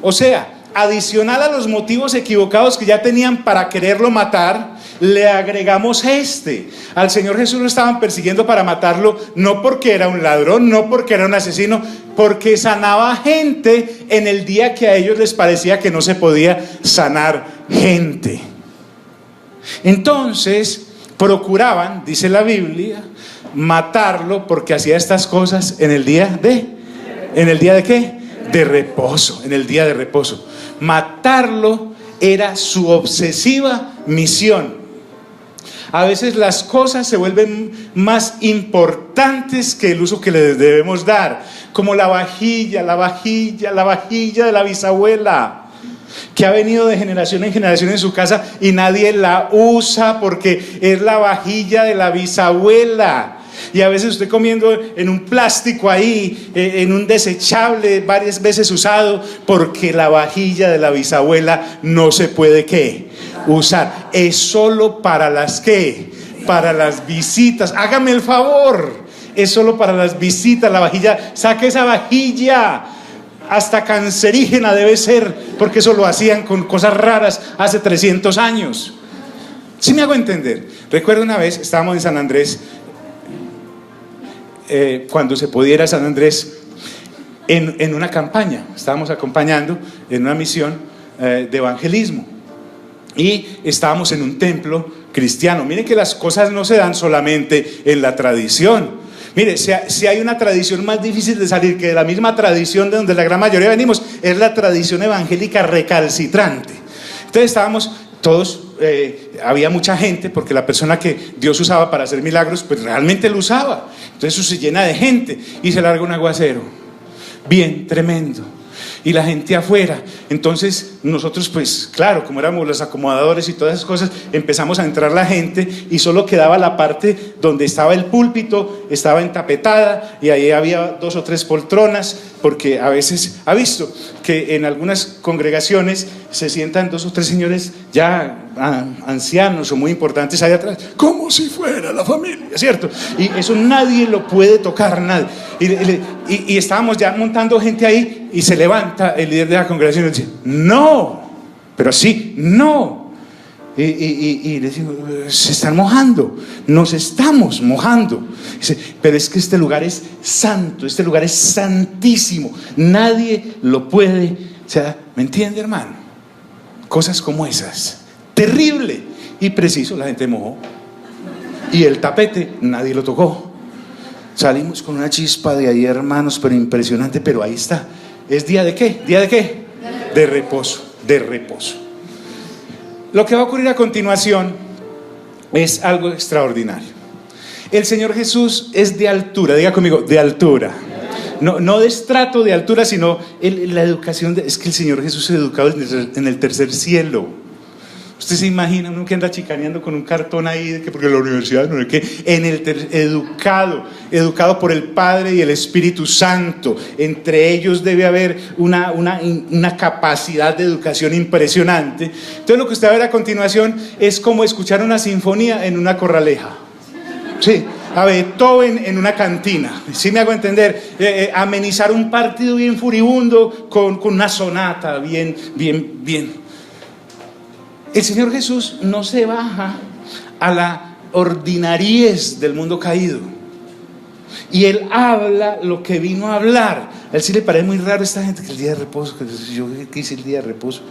O sea, adicional a los motivos equivocados que ya tenían para quererlo matar, le agregamos al Señor Jesús lo estaban persiguiendo para matarlo, no porque era un ladrón, no porque era un asesino, porque sanaba gente en el día que a ellos les parecía que no se podía sanar gente. Entonces procuraban, dice la Biblia, matarlo porque hacía estas cosas en el día de ¿qué? De reposo, en el día de reposo. Matarlo era su obsesiva misión. A veces las cosas se vuelven más importantes que el uso que les debemos dar, como la vajilla de la bisabuela, que ha venido de generación en generación en su casa y nadie la usa porque es la vajilla de la bisabuela. Y a veces usted comiendo en un plástico ahí, en un desechable varias veces usado, porque la vajilla de la bisabuela no se puede ¿qué? Usar. Es solo para las ¿qué? Para las visitas. Hágame el favor. Es solo para las visitas la vajilla. Saque esa vajilla. Hasta cancerígena debe ser, porque eso lo hacían con cosas raras hace 300 años. ¿Sí me hago entender? Recuerdo una vez, estábamos en San Andrés, cuando se podía ir a San Andrés, en una campaña. Estábamos acompañando en una misión de evangelismo y estábamos en un templo cristiano. Miren que las cosas no se dan solamente en la tradición. Mire, si hay una tradición más difícil de salir que de la misma tradición de donde la gran mayoría venimos, es la tradición evangélica recalcitrante. Entonces estábamos todos, había mucha gente, porque la persona que Dios usaba para hacer milagros, pues realmente lo usaba. Entonces eso se llena de gente y se larga un aguacero bien tremendo y la gente afuera. Entonces nosotros, pues claro, como éramos los acomodadores y todas esas cosas, empezamos a entrar la gente y solo quedaba la parte donde estaba el púlpito, estaba entapetada y ahí había 2 o 3 poltronas, porque a veces ha visto que en algunas congregaciones se sientan 2 o 3 señores ya ancianos o muy importantes ahí atrás, como si fuera la familia, ¿cierto? Y eso nadie lo puede tocar, nadie. Y estábamos ya montando gente ahí y se levanta el líder de la congregación y dice: no, pero sí, no. Y le decimos: se están mojando, nos estamos mojando. Dice: pero es que este lugar es santo, este lugar es santísimo, nadie lo puede. O sea, ¿me entiende, hermano? Cosas como esas, terrible. Y preciso, la gente mojó y el tapete nadie lo tocó. Salimos con una chispa de ahí, hermanos, pero impresionante. Pero ahí está. ¿Es día de qué? ¿Día de qué? De reposo, de reposo. Lo que va a ocurrir a continuación es algo extraordinario. El Señor Jesús es de altura, diga conmigo, de altura. No de estrato de altura, sino la educación. Es que el Señor Jesús es educado en el tercer cielo. Usted se imagina uno que anda chicaneando con un cartón ahí, de que porque la universidad no es que, educado por el Padre y el Espíritu Santo. Entre ellos debe haber una capacidad de educación impresionante. Entonces lo que usted va a ver a continuación es como escuchar una sinfonía en una corraleja. Sí, a Beethoven en una cantina, ¿sí me hago entender? Amenizar un partido bien furibundo con una sonata bien. El Señor Jesús no se baja a la ordinariez del mundo caído. Y Él habla lo que vino a hablar. A Él sí le parece muy raro esta gente que el día de reposo, que yo ¿qué hice el día de reposo?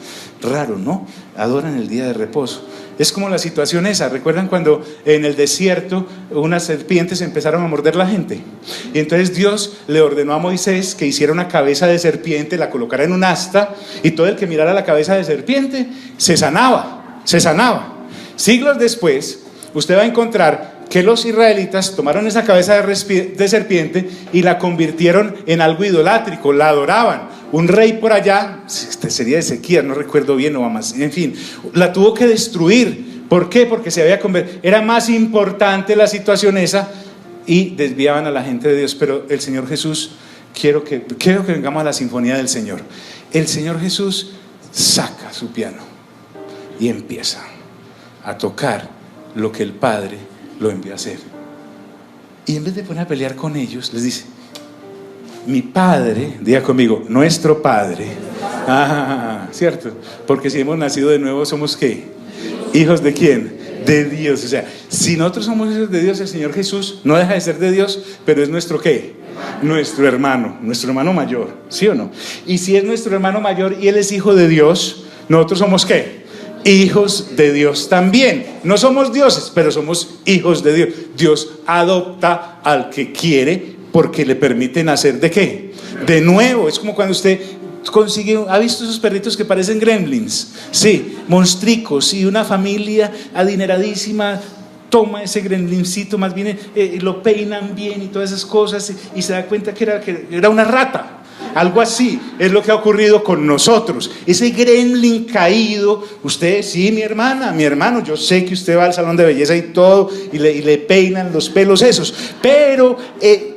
Raro, ¿no? Adoran el día de reposo. Es como la situación esa. ¿Recuerdan cuando en el desierto unas serpientes empezaron a morder la gente? Y entonces Dios le ordenó a Moisés que hiciera una cabeza de serpiente, la colocara en un asta, y todo el que mirara la cabeza de serpiente se sanaba. Siglos después, usted va a encontrar que los israelitas tomaron esa cabeza de serpiente y la convirtieron en algo idolátrico, la adoraban. Un rey por allá, sería Ezequiel, no recuerdo bien, o más, en fin, la tuvo que destruir. ¿Por qué? Porque se había convertido, era más importante la situación esa, y desviaban a la gente de Dios. Pero el Señor Jesús, quiero que vengamos a la sinfonía del Señor. El Señor Jesús saca su piano y empieza a tocar lo que el Padre lo envió a hacer. Y en vez de poner a pelear con ellos, les dice: mi Padre, diga conmigo, nuestro Padre. ¿Cierto? Porque si hemos nacido de nuevo, ¿somos qué? ¿Hijos de quién? De Dios. O sea, si nosotros somos hijos de Dios, el Señor Jesús no deja de ser de Dios, pero es nuestro ¿qué? Nuestro hermano mayor, ¿sí o no? Y si es nuestro hermano mayor y Él es hijo de Dios, nosotros somos ¿qué? Hijos de Dios también. No somos dioses, pero somos hijos de Dios. Dios adopta al que quiere porque le permite nacer ¿de qué? De nuevo. Es como cuando usted consigue, ¿ha visto esos perritos que parecen gremlins? Sí, monstricos, y una familia adineradísima toma ese gremlincito, más bien lo peinan bien y todas esas cosas, y se da cuenta que era una rata. Algo así es lo que ha ocurrido con nosotros. Ese gremlin caído, usted, sí, mi hermano, yo sé que usted va al salón de belleza y todo, y le peinan los pelos esos, pero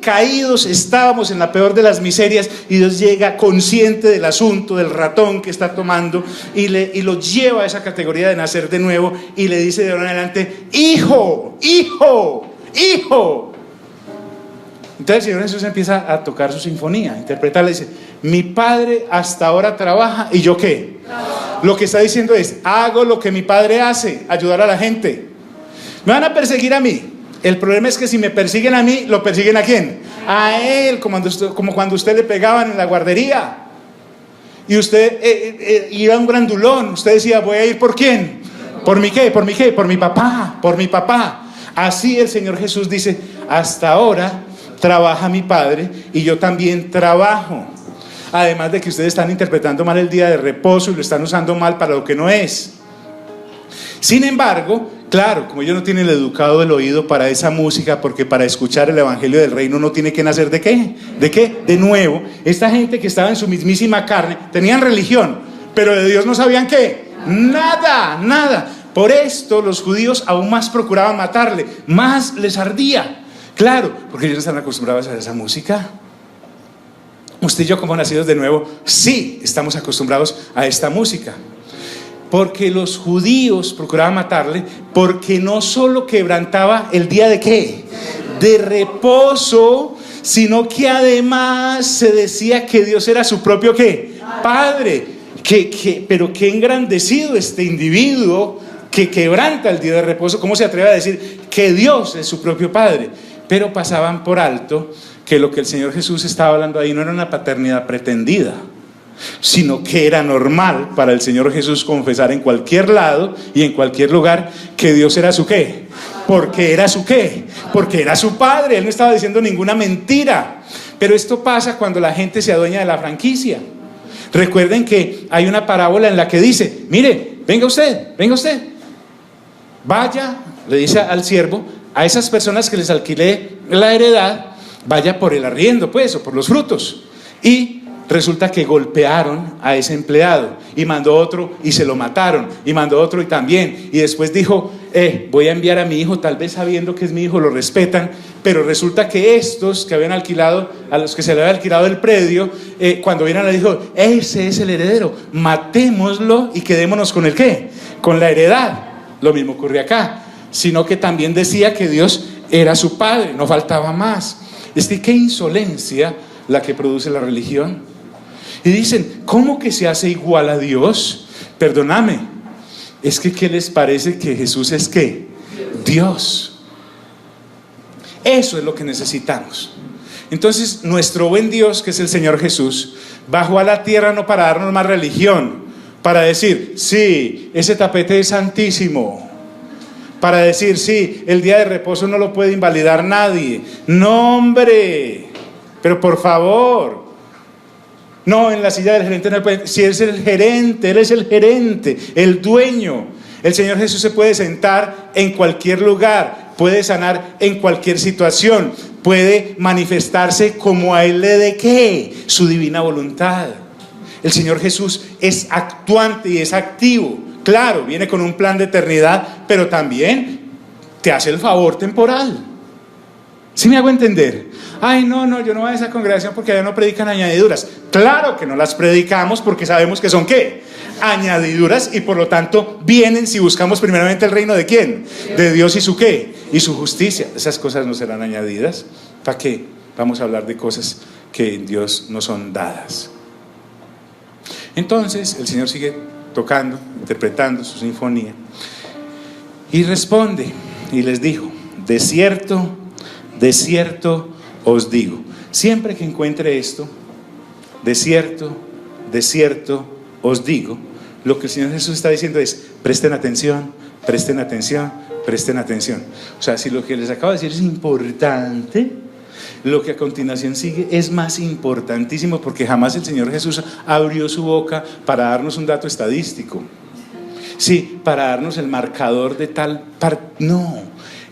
caídos estábamos en la peor de las miserias, y Dios llega consciente del asunto, del ratón que está tomando, y lo lleva a esa categoría de nacer de nuevo, y le dice de ahora en adelante: hijo. Entonces el Señor Jesús empieza a tocar su sinfonía, a interpretarla, y dice: mi Padre hasta ahora trabaja, ¿y yo qué? Lo que está diciendo es: hago lo que mi Padre hace, ayudar a la gente. Me van a perseguir a mí. El problema es que si me persiguen a mí, ¿lo persiguen a quién? A Él, como cuando usted le pegaban en la guardería y usted iba a un grandulón. Usted decía: voy a ir ¿por quién? ¿Por mi qué? Por mi papá. Así el Señor Jesús dice: hasta ahora trabaja mi Padre y yo también trabajo. Además de que ustedes están interpretando mal el día de reposo y lo están usando mal para lo que no es. Sin embargo, claro, como ellos no tienen el educado del oído para esa música, porque para escuchar el evangelio del reino uno tiene que nacer ¿de qué? De nuevo. Esta gente que estaba en su mismísima carne, tenían religión, pero de Dios no sabían ¿qué? Nada. Por esto los judíos aún más procuraban matarle, más les ardía. Claro, porque ellos están acostumbrados a esa música. Usted y yo, como nacidos de nuevo, sí estamos acostumbrados a esta música. Porque los judíos procuraban matarle, porque no solo quebrantaba el día de ¿qué? De reposo, sino que además se decía que Dios era su propio ¿qué? Padre. Pero qué engrandecido este individuo que quebranta el día de reposo. ¿Cómo se atreve a decir que Dios es su propio Padre? Pero pasaban por alto que lo que el Señor Jesús estaba hablando ahí no era una paternidad pretendida, sino que era normal para el Señor Jesús confesar en cualquier lado y en cualquier lugar que Dios era su ¿qué? Porque era su ¿qué? Porque era su Padre. Él no estaba diciendo ninguna mentira. Pero esto pasa cuando la gente se adueña de la franquicia. Recuerden que hay una parábola en la que dice: mire, venga usted, vaya, le dice al siervo, a esas personas que les alquilé la heredad, vaya por el arriendo, pues, o por los frutos. Y resulta que golpearon a ese empleado, y mandó otro y se lo mataron, y mandó otro y también, y después dijo, voy a enviar a mi hijo, tal vez sabiendo que es mi hijo, lo respetan, pero resulta que estos que habían alquilado, a los que se le había alquilado el predio, cuando vieron le dijo, ese es el heredero, matémoslo y quedémonos con el ¿qué? Con la heredad. Lo mismo ocurrió acá, sino que también decía que Dios era su padre, no faltaba más. Es que qué insolencia la que produce la religión. Y dicen, ¿cómo que se hace igual a Dios? Perdóname, es que ¿qué les parece que Jesús es qué? Dios. Eso es lo que necesitamos. Entonces, nuestro buen Dios, que es el Señor Jesús, bajó a la tierra no para darnos más religión, para decir, sí, ese tapete es santísimo, para decir, sí, el día de reposo no lo puede invalidar nadie. No, hombre, pero por favor, no, en la silla del gerente no puede. Si es el gerente, Él es el gerente, el dueño. El Señor Jesús se puede sentar en cualquier lugar, puede sanar en cualquier situación, puede manifestarse como a Él le dé ¿qué? Su divina voluntad. El Señor Jesús es actuante y es activo. Claro, viene con un plan de eternidad, pero también te hace el favor temporal. ¿Sí me hago entender? Ay, no, yo no voy a esa congregación porque allá no predican añadiduras. Claro que no las predicamos porque sabemos que son ¿qué? Añadiduras, y por lo tanto vienen si buscamos primeramente el reino de ¿quién? De Dios y su ¿qué? Y su justicia. Esas cosas no serán añadidas. ¿Para qué? Vamos a hablar de cosas que en Dios no son dadas. Entonces el Señor sigue tocando, interpretando su sinfonía, y responde y les dijo, de cierto os digo. Siempre que encuentre esto, de cierto os digo, lo que el Señor Jesús está diciendo es, presten atención, presten atención, presten atención. O sea, si lo que les acabo de decir es importante, lo que a continuación sigue es más importantísimo, porque jamás el Señor Jesús abrió su boca para darnos un dato estadístico, sí, para darnos el marcador de tal parte. No,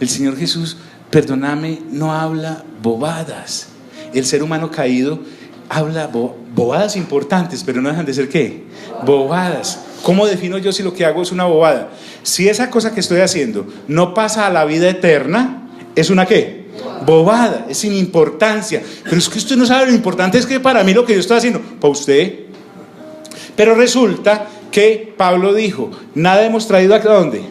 el Señor Jesús, perdóname, no habla bobadas. El ser humano caído habla bobadas importantes, pero no dejan de ser ¿qué? Bobadas. ¿Cómo defino yo si lo que hago es una bobada? Si esa cosa que estoy haciendo no pasa a la vida eterna, ¿es una qué? Bobada, es sin importancia. Pero es que usted no sabe, lo importante es que para mí lo que yo estoy haciendo, para usted. Pero resulta que Pablo dijo, nada hemos traído ¿a dónde?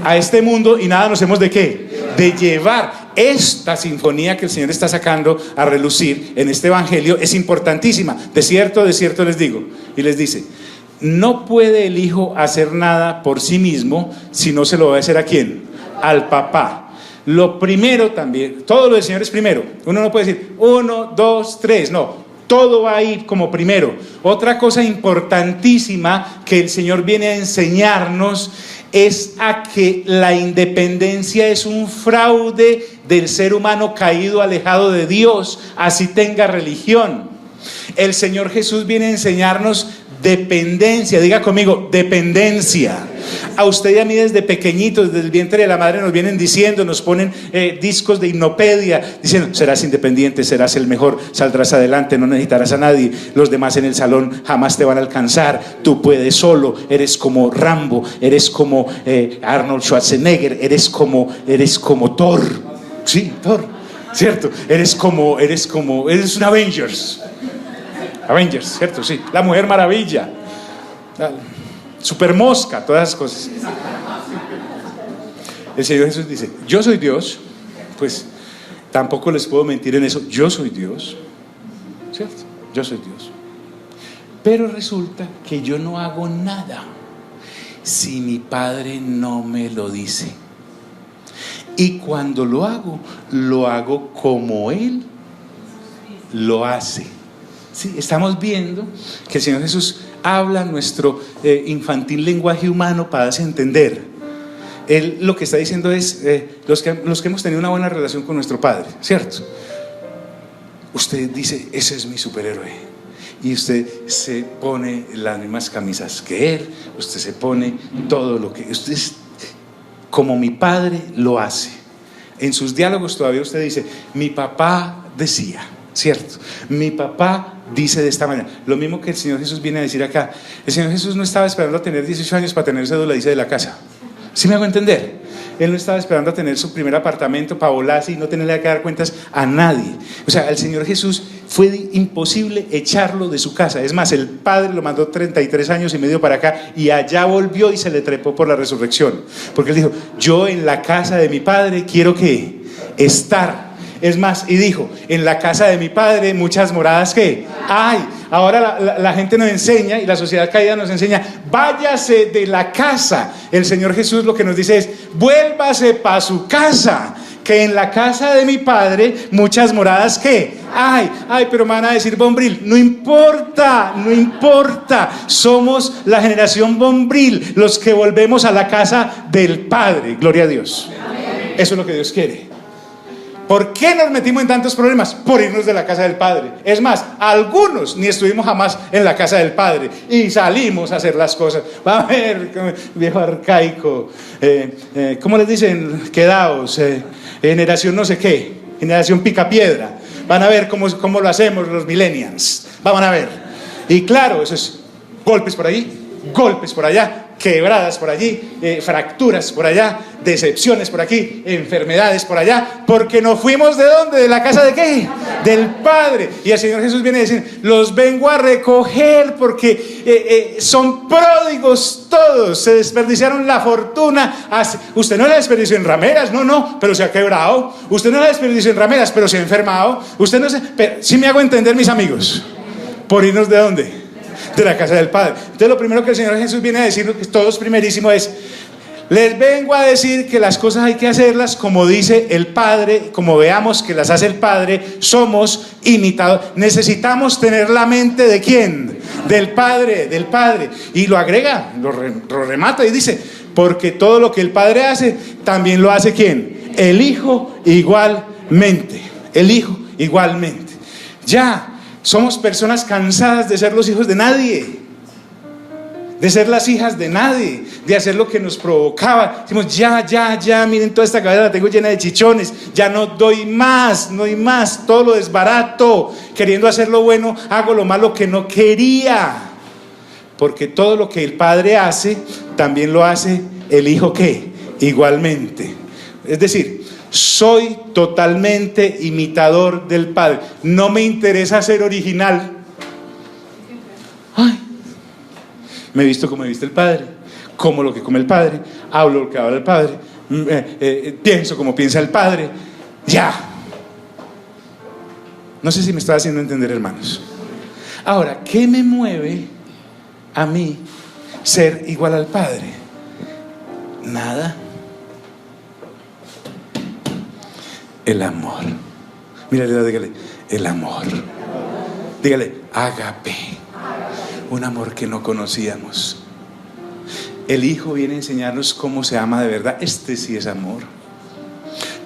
A este mundo, y nada nos hemos de ¿qué? De llevar. Esta sinfonía que el Señor está sacando a relucir en este evangelio es importantísima. De cierto les digo. Y les dice, no puede el Hijo hacer nada por sí mismo si no se lo va a hacer ¿a quién? Al Papá. Lo primero también, todo lo del Señor es primero. Uno no puede decir 1, 2, 3, no, todo va a ir como primero. Otra cosa importantísima que el Señor viene a enseñarnos es a que la independencia es un fraude del ser humano caído, alejado de Dios, así tenga religión. El Señor Jesús viene a enseñarnos dependencia. Diga conmigo, dependencia. A usted y a mí desde pequeñitos, desde el vientre de la madre nos vienen diciendo, nos ponen discos de hipnopedia, diciendo, serás independiente, serás el mejor, saldrás adelante, no necesitarás a nadie, los demás en el salón jamás te van a alcanzar, tú puedes solo, eres como Rambo, eres como Arnold Schwarzenegger, eres como Thor, sí, Thor, cierto, eres un Avengers, cierto, sí, la Mujer Maravilla, Super Mosca, todas esas cosas. El Señor Jesús dice, yo soy Dios, pues tampoco les puedo mentir en eso, yo soy Dios, ¿cierto? Yo soy Dios. Pero resulta que yo no hago nada si mi Padre no me lo dice. Y cuando lo hago como Él lo hace. Sí, estamos viendo que el Señor Jesús habla nuestro infantil lenguaje humano para darse a entender. Él lo que está diciendo es, los que hemos tenido una buena relación con nuestro Padre, ¿cierto? Usted dice, ese es mi superhéroe. Y usted se pone las mismas camisas que él, usted se pone todo lo que... Usted es como mi Padre lo hace. en sus diálogos todavía usted dice, mi papá decía, ¿cierto? Mi papá dice de esta manera. Lo mismo que el Señor Jesús viene a decir acá. El Señor Jesús no estaba esperando a tener 18 años para tener cédula, dice, de la casa. ¿Sí me hago entender? Él no estaba esperando a tener su primer apartamento para volarse y no tenerle que dar cuentas a nadie. O sea, al Señor Jesús fue imposible echarlo de su casa. Es más, el Padre lo mandó 33 años y medio para acá y allá volvió y se le trepó por la resurrección. Porque él dijo, yo en la casa de mi Padre quiero que estar. Es más, y dijo, en la casa de mi Padre muchas moradas que hay. Ahora la gente nos enseña y la sociedad caída nos enseña, váyase de la casa. El Señor Jesús lo que nos dice es, vuélvase para su casa, que en la casa de mi Padre muchas moradas que hay. Ay, pero me van a decir Bombril, no importa, no importa. Somos la generación Bombril, los que volvemos a la casa del Padre. Gloria a Dios. Eso es lo que Dios quiere. ¿Por qué nos metimos en tantos problemas? Por irnos de la casa del Padre. Es más, algunos ni estuvimos jamás en la casa del Padre y salimos a hacer las cosas. Va a ver, viejo arcaico, ¿cómo les dicen? Quedaos, generación no sé qué, generación picapiedra. Van a ver cómo lo hacemos los millennials. Van a ver. Y claro, eso es golpes por allí, golpes por allá, quebradas por allí, fracturas por allá, decepciones por aquí, enfermedades por allá, porque nos fuimos ¿de dónde? ¿De la casa de qué? Del Padre. Y el Señor Jesús viene a decir, los vengo a recoger porque son pródigos todos, se desperdiciaron la fortuna. Usted no la desperdició en rameras, no, pero se ha quebrado. Usted no la desperdició en rameras, pero se ha enfermado. Usted no se... ¿Sí me hago entender, mis amigos? ¿Por irnos de dónde? De la casa del Padre. Entonces lo primero que el Señor Jesús viene a decir, que todos primerísimo, es, les vengo a decir que las cosas hay que hacerlas como dice el Padre, como veamos que las hace el Padre. Somos imitadores. Necesitamos tener la mente ¿de quién? Del Padre, del Padre. Y lo agrega, lo remata y dice, porque todo lo que el Padre hace, también lo hace ¿quién? El Hijo igualmente. El Hijo igualmente. Ya. Somos personas cansadas de ser los hijos de nadie, de ser las hijas de nadie, de hacer lo que nos provocaba. Decimos, ya, miren, toda esta cabeza la tengo llena de chichones, ya no doy más, todo lo desbarato, queriendo hacer lo bueno, hago lo malo que no quería. Porque todo lo que el Padre hace, también lo hace el Hijo ¿qué? Igualmente. Es decir, soy totalmente imitador del Padre. No me interesa ser original. Ay, me he visto como he visto el Padre, como lo que come el Padre, hablo lo que habla el Padre, pienso como piensa el Padre. Ya. No sé si me está haciendo entender, hermanos. Ahora, ¿qué me mueve a mí ser igual al Padre? Nada. El amor. Mírale, dígale, el amor. Dígale, ágape. Un amor que no conocíamos. El Hijo viene a enseñarnos cómo se ama de verdad. Este sí es amor.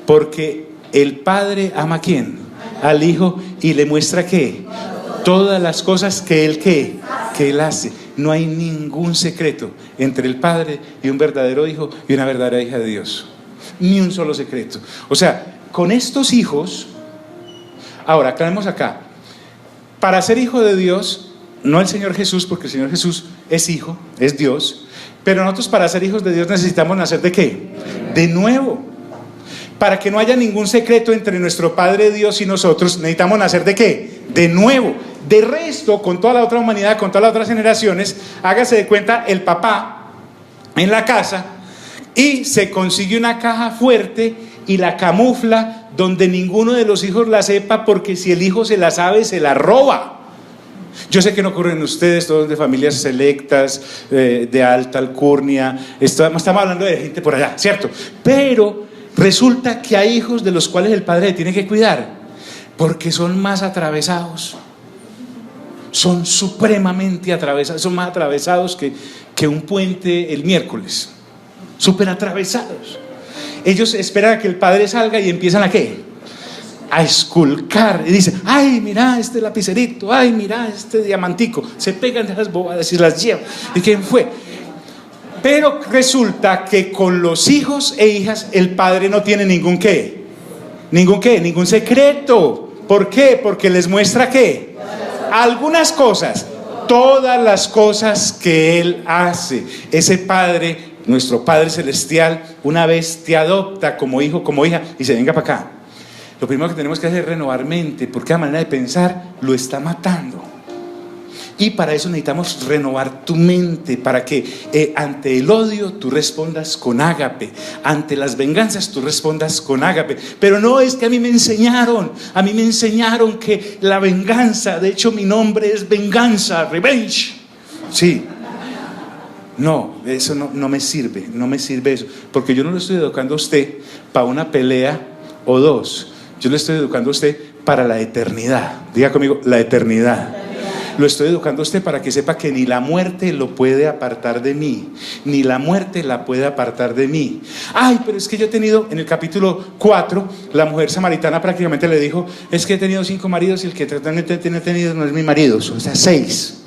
Porque el Padre ama ¿a quién? Al Hijo, y le muestra ¿qué? Todas las cosas que Él ¿qué? Que Él hace. No hay ningún secreto entre el Padre y un verdadero Hijo y una verdadera hija de Dios. Ni un solo secreto. O sea, con estos hijos, ahora aclaremos acá, para ser hijo de Dios, no el Señor Jesús, porque el Señor Jesús es hijo, es Dios, pero nosotros para ser hijos de Dios necesitamos nacer ¿de qué? De nuevo. Para que no haya ningún secreto entre nuestro Padre Dios y nosotros, necesitamos nacer ¿de qué? De nuevo. De resto, con toda la otra humanidad, con todas las otras generaciones, hágase de cuenta el papá en la casa y se consigue una caja fuerte y la camufla donde ninguno de los hijos la sepa, porque si el hijo se la sabe, se la roba. Yo sé que no ocurren ustedes, todos de familias selectas, de alta alcurnia, estamos hablando de gente por allá, ¿cierto? Pero resulta que hay hijos de los cuales el padre tiene que cuidar, porque son más atravesados, son supremamente atravesados, son más atravesados que un puente el miércoles, súper atravesados. Ellos esperan a que el padre salga y empiezan ¿a qué? A esculcar. Y dicen, ay, mira este lapicerito, ay, mira este diamantico. Se pegan de las bobadas y las llevan. ¿Y quién fue? Pero resulta que con los hijos e hijas el padre no tiene ningún ¿qué? Ningún qué, ningún secreto. ¿Por qué? Porque les muestra qué. Algunas cosas, todas las cosas que Él hace. Ese Padre, nuestro Padre Celestial, una vez te adopta como hijo, como hija, y se venga para acá. Lo primero que tenemos que hacer es renovar mente, porque la manera de pensar lo está matando. Y para eso necesitamos renovar tu mente, para que ante el odio tú respondas con ágape, ante las venganzas tú respondas con ágape. Pero no es que a mí me enseñaron que la venganza, de hecho mi nombre es venganza, revenge. Sí. No, eso no me sirve, no me sirve eso, porque yo no lo estoy educando a usted para una pelea o dos, yo lo estoy educando a usted para la eternidad. Diga conmigo, la eternidad. Lo estoy educando a usted para que sepa que ni la muerte lo puede apartar de mí, ni la muerte la puede apartar de mí. Ay, pero es que yo he tenido, en el capítulo 4, la mujer samaritana prácticamente le dijo: es que he tenido 5 maridos y el que he tenido no es mi marido, o sea, 6,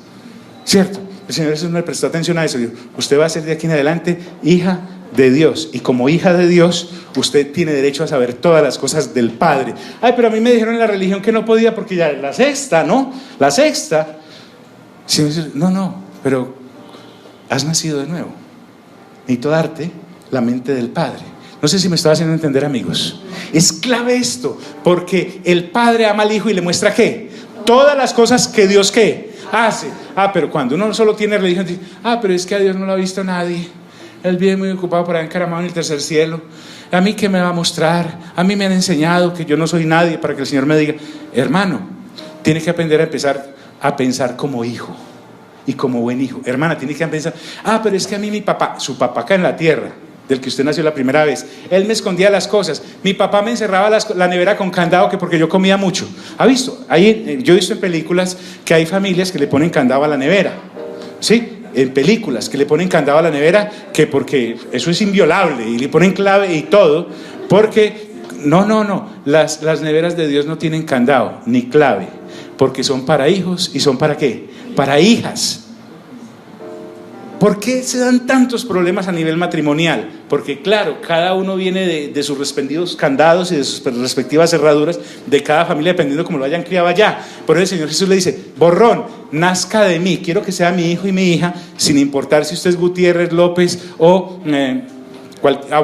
¿cierto? El Señor Jesús no le prestó atención a eso. Dijo: usted va a ser de aquí en adelante hija de Dios, y como hija de Dios usted tiene derecho a saber todas las cosas del Padre. Ay, pero a mí me dijeron en la religión que no podía porque ya la sexta, ¿no? La sexta. Sí, no, pero has nacido de nuevo. Necesito darte la mente del Padre. No sé si me estaba haciendo entender, amigos. Es clave esto, porque el Padre ama al Hijo y le muestra ¿qué? Todas las cosas que Dios ¿qué? Hace. Pero cuando uno solo tiene religión, dice: pero es que a Dios no lo ha visto nadie. Él vive muy ocupado por ahí encaramado en el tercer cielo. ¿A mí qué me va a mostrar? A mí me han enseñado que yo no soy nadie para que el Señor me diga. Hermano, tiene que aprender a empezar a pensar como hijo y como buen hijo. Hermana, tiene que pensar: pero es que a mí mi papá, su papá acá en la tierra, del que usted nació la primera vez, él me escondía las cosas. Mi papá me encerraba la nevera con candado, que porque yo comía mucho. ¿Ha visto? Ahí, yo he visto en películas que hay familias que le ponen candado a la nevera, ¿sí? En películas que le ponen candado a la nevera, que porque eso es inviolable, y le ponen clave y todo, porque no, las neveras de Dios no tienen candado ni clave, porque son para hijos y son para ¿qué? Para hijas. ¿Por qué se dan tantos problemas a nivel matrimonial? Porque claro, cada uno viene de sus respectivos candados y de sus respectivas cerraduras de cada familia, dependiendo cómo lo hayan criado allá. Por eso el Señor Jesús le dice: borrón, nazca de mí, quiero que sea mi hijo y mi hija, sin importar si usted es Gutiérrez, López o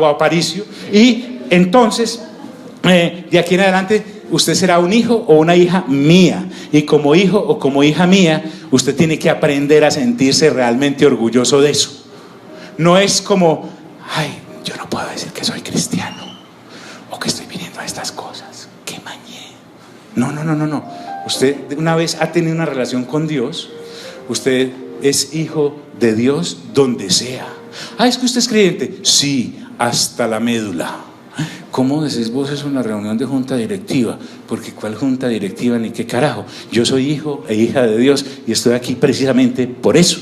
Aparicio. Y entonces, de aquí en adelante, usted será un hijo o una hija mía, y como hijo o como hija mía, usted tiene que aprender a sentirse realmente orgulloso de eso. No es como: yo no puedo decir que soy cristiano, o que estoy viniendo a estas cosas, que mañé. No. Usted una vez ha tenido una relación con Dios, usted es hijo de Dios donde sea. Es que usted es creyente. Sí, hasta la médula. ¿Cómo decís vos eso en una reunión de junta directiva? Porque ¿cuál junta directiva ni qué carajo? Yo soy hijo e hija de Dios y estoy aquí precisamente por eso.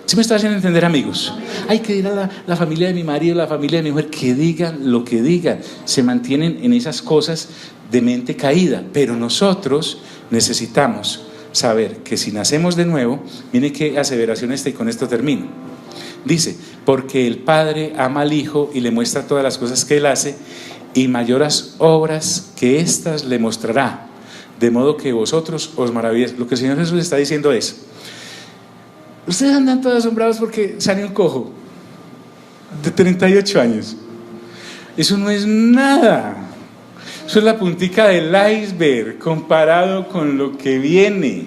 ¿Sí me está haciendo entender, amigos? Hay que ir a la familia de mi marido, la familia de mi mujer, que digan lo que digan. Se mantienen en esas cosas de mente caída. Pero nosotros necesitamos saber que si nacemos de nuevo, miren qué aseveración y con esto termino. Dice: porque el Padre ama al Hijo y le muestra todas las cosas que Él hace, y mayores obras que éstas le mostrará, de modo que vosotros os maravilléis. Lo que el Señor Jesús está diciendo es: ustedes andan todos asombrados porque salió un cojo de 38 años. Eso no es nada. Eso es la puntica del iceberg comparado con lo que viene.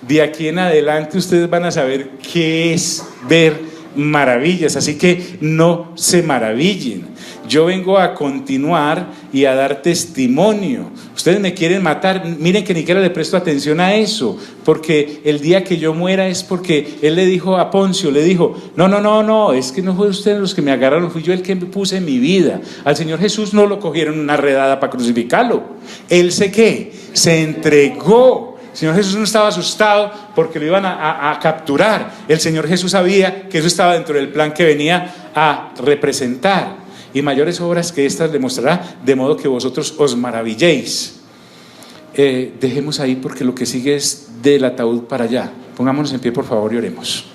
De aquí en adelante ustedes van a saber qué es ver maravillas, así que no se maravillen. Yo vengo a continuar y a dar testimonio. Ustedes me quieren matar, miren que ni siquiera le presto atención a eso, porque el día que yo muera es porque Él le dijo a Poncio, le dijo: no, es que no fue ustedes los que me agarraron, fui yo el que me puse en mi vida. Al Señor Jesús no lo cogieron en una redada para crucificarlo. Él se entregó. El Señor Jesús no estaba asustado porque lo iban a capturar. El Señor Jesús sabía que eso estaba dentro del plan que venía a representar. Y mayores obras que estas le mostrará, de modo que vosotros os maravilléis. Dejemos ahí, porque lo que sigue es del ataúd para allá. Pongámonos en pie, por favor, y oremos.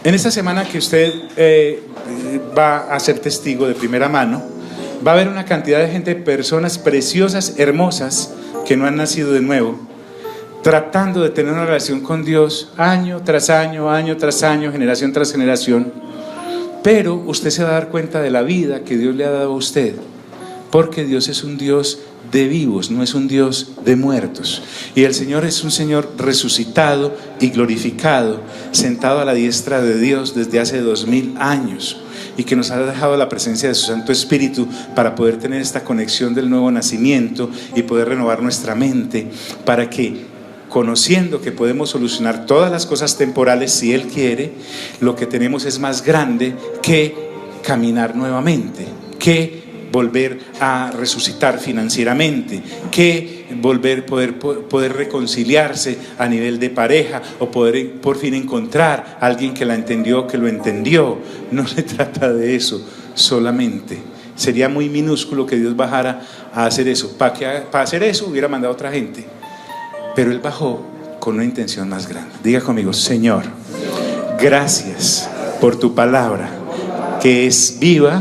En esta semana que usted va a ser testigo de primera mano. Va a haber una cantidad de gente, personas preciosas, hermosas, que no han nacido de nuevo, tratando de tener una relación con Dios año tras año, generación tras generación. Pero usted se va a dar cuenta de la vida que Dios le ha dado a usted, porque Dios es un Dios de vivos, no es un Dios de muertos. Y el Señor es un Señor resucitado y glorificado, sentado a la diestra de Dios desde hace 2000 años, y que nos ha dejado la presencia de su Santo Espíritu para poder tener esta conexión del nuevo nacimiento y poder renovar nuestra mente, para que, conociendo que podemos solucionar todas las cosas temporales si Él quiere, lo que tenemos es más grande que caminar nuevamente, que volver a resucitar financieramente, que poder reconciliarse a nivel de pareja, o poder por fin encontrar a alguien que la entendió, que lo entendió. No se trata de eso solamente. Sería muy minúsculo que Dios bajara a hacer eso. Para hacer eso hubiera mandado a otra gente, pero Él bajó con una intención más grande. Diga conmigo: Señor, gracias por tu palabra, que es viva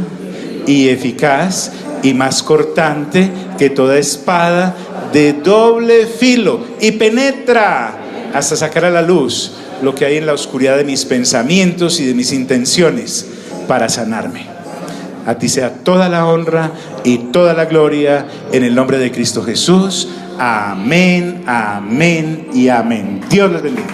y eficaz y más cortante que toda espada de doble filo, y penetra hasta sacar a la luz lo que hay en la oscuridad de mis pensamientos y de mis intenciones, para sanarme. A ti sea toda la honra y toda la gloria, en el nombre de Cristo Jesús. Amén, amén y amén. Dios les bendiga.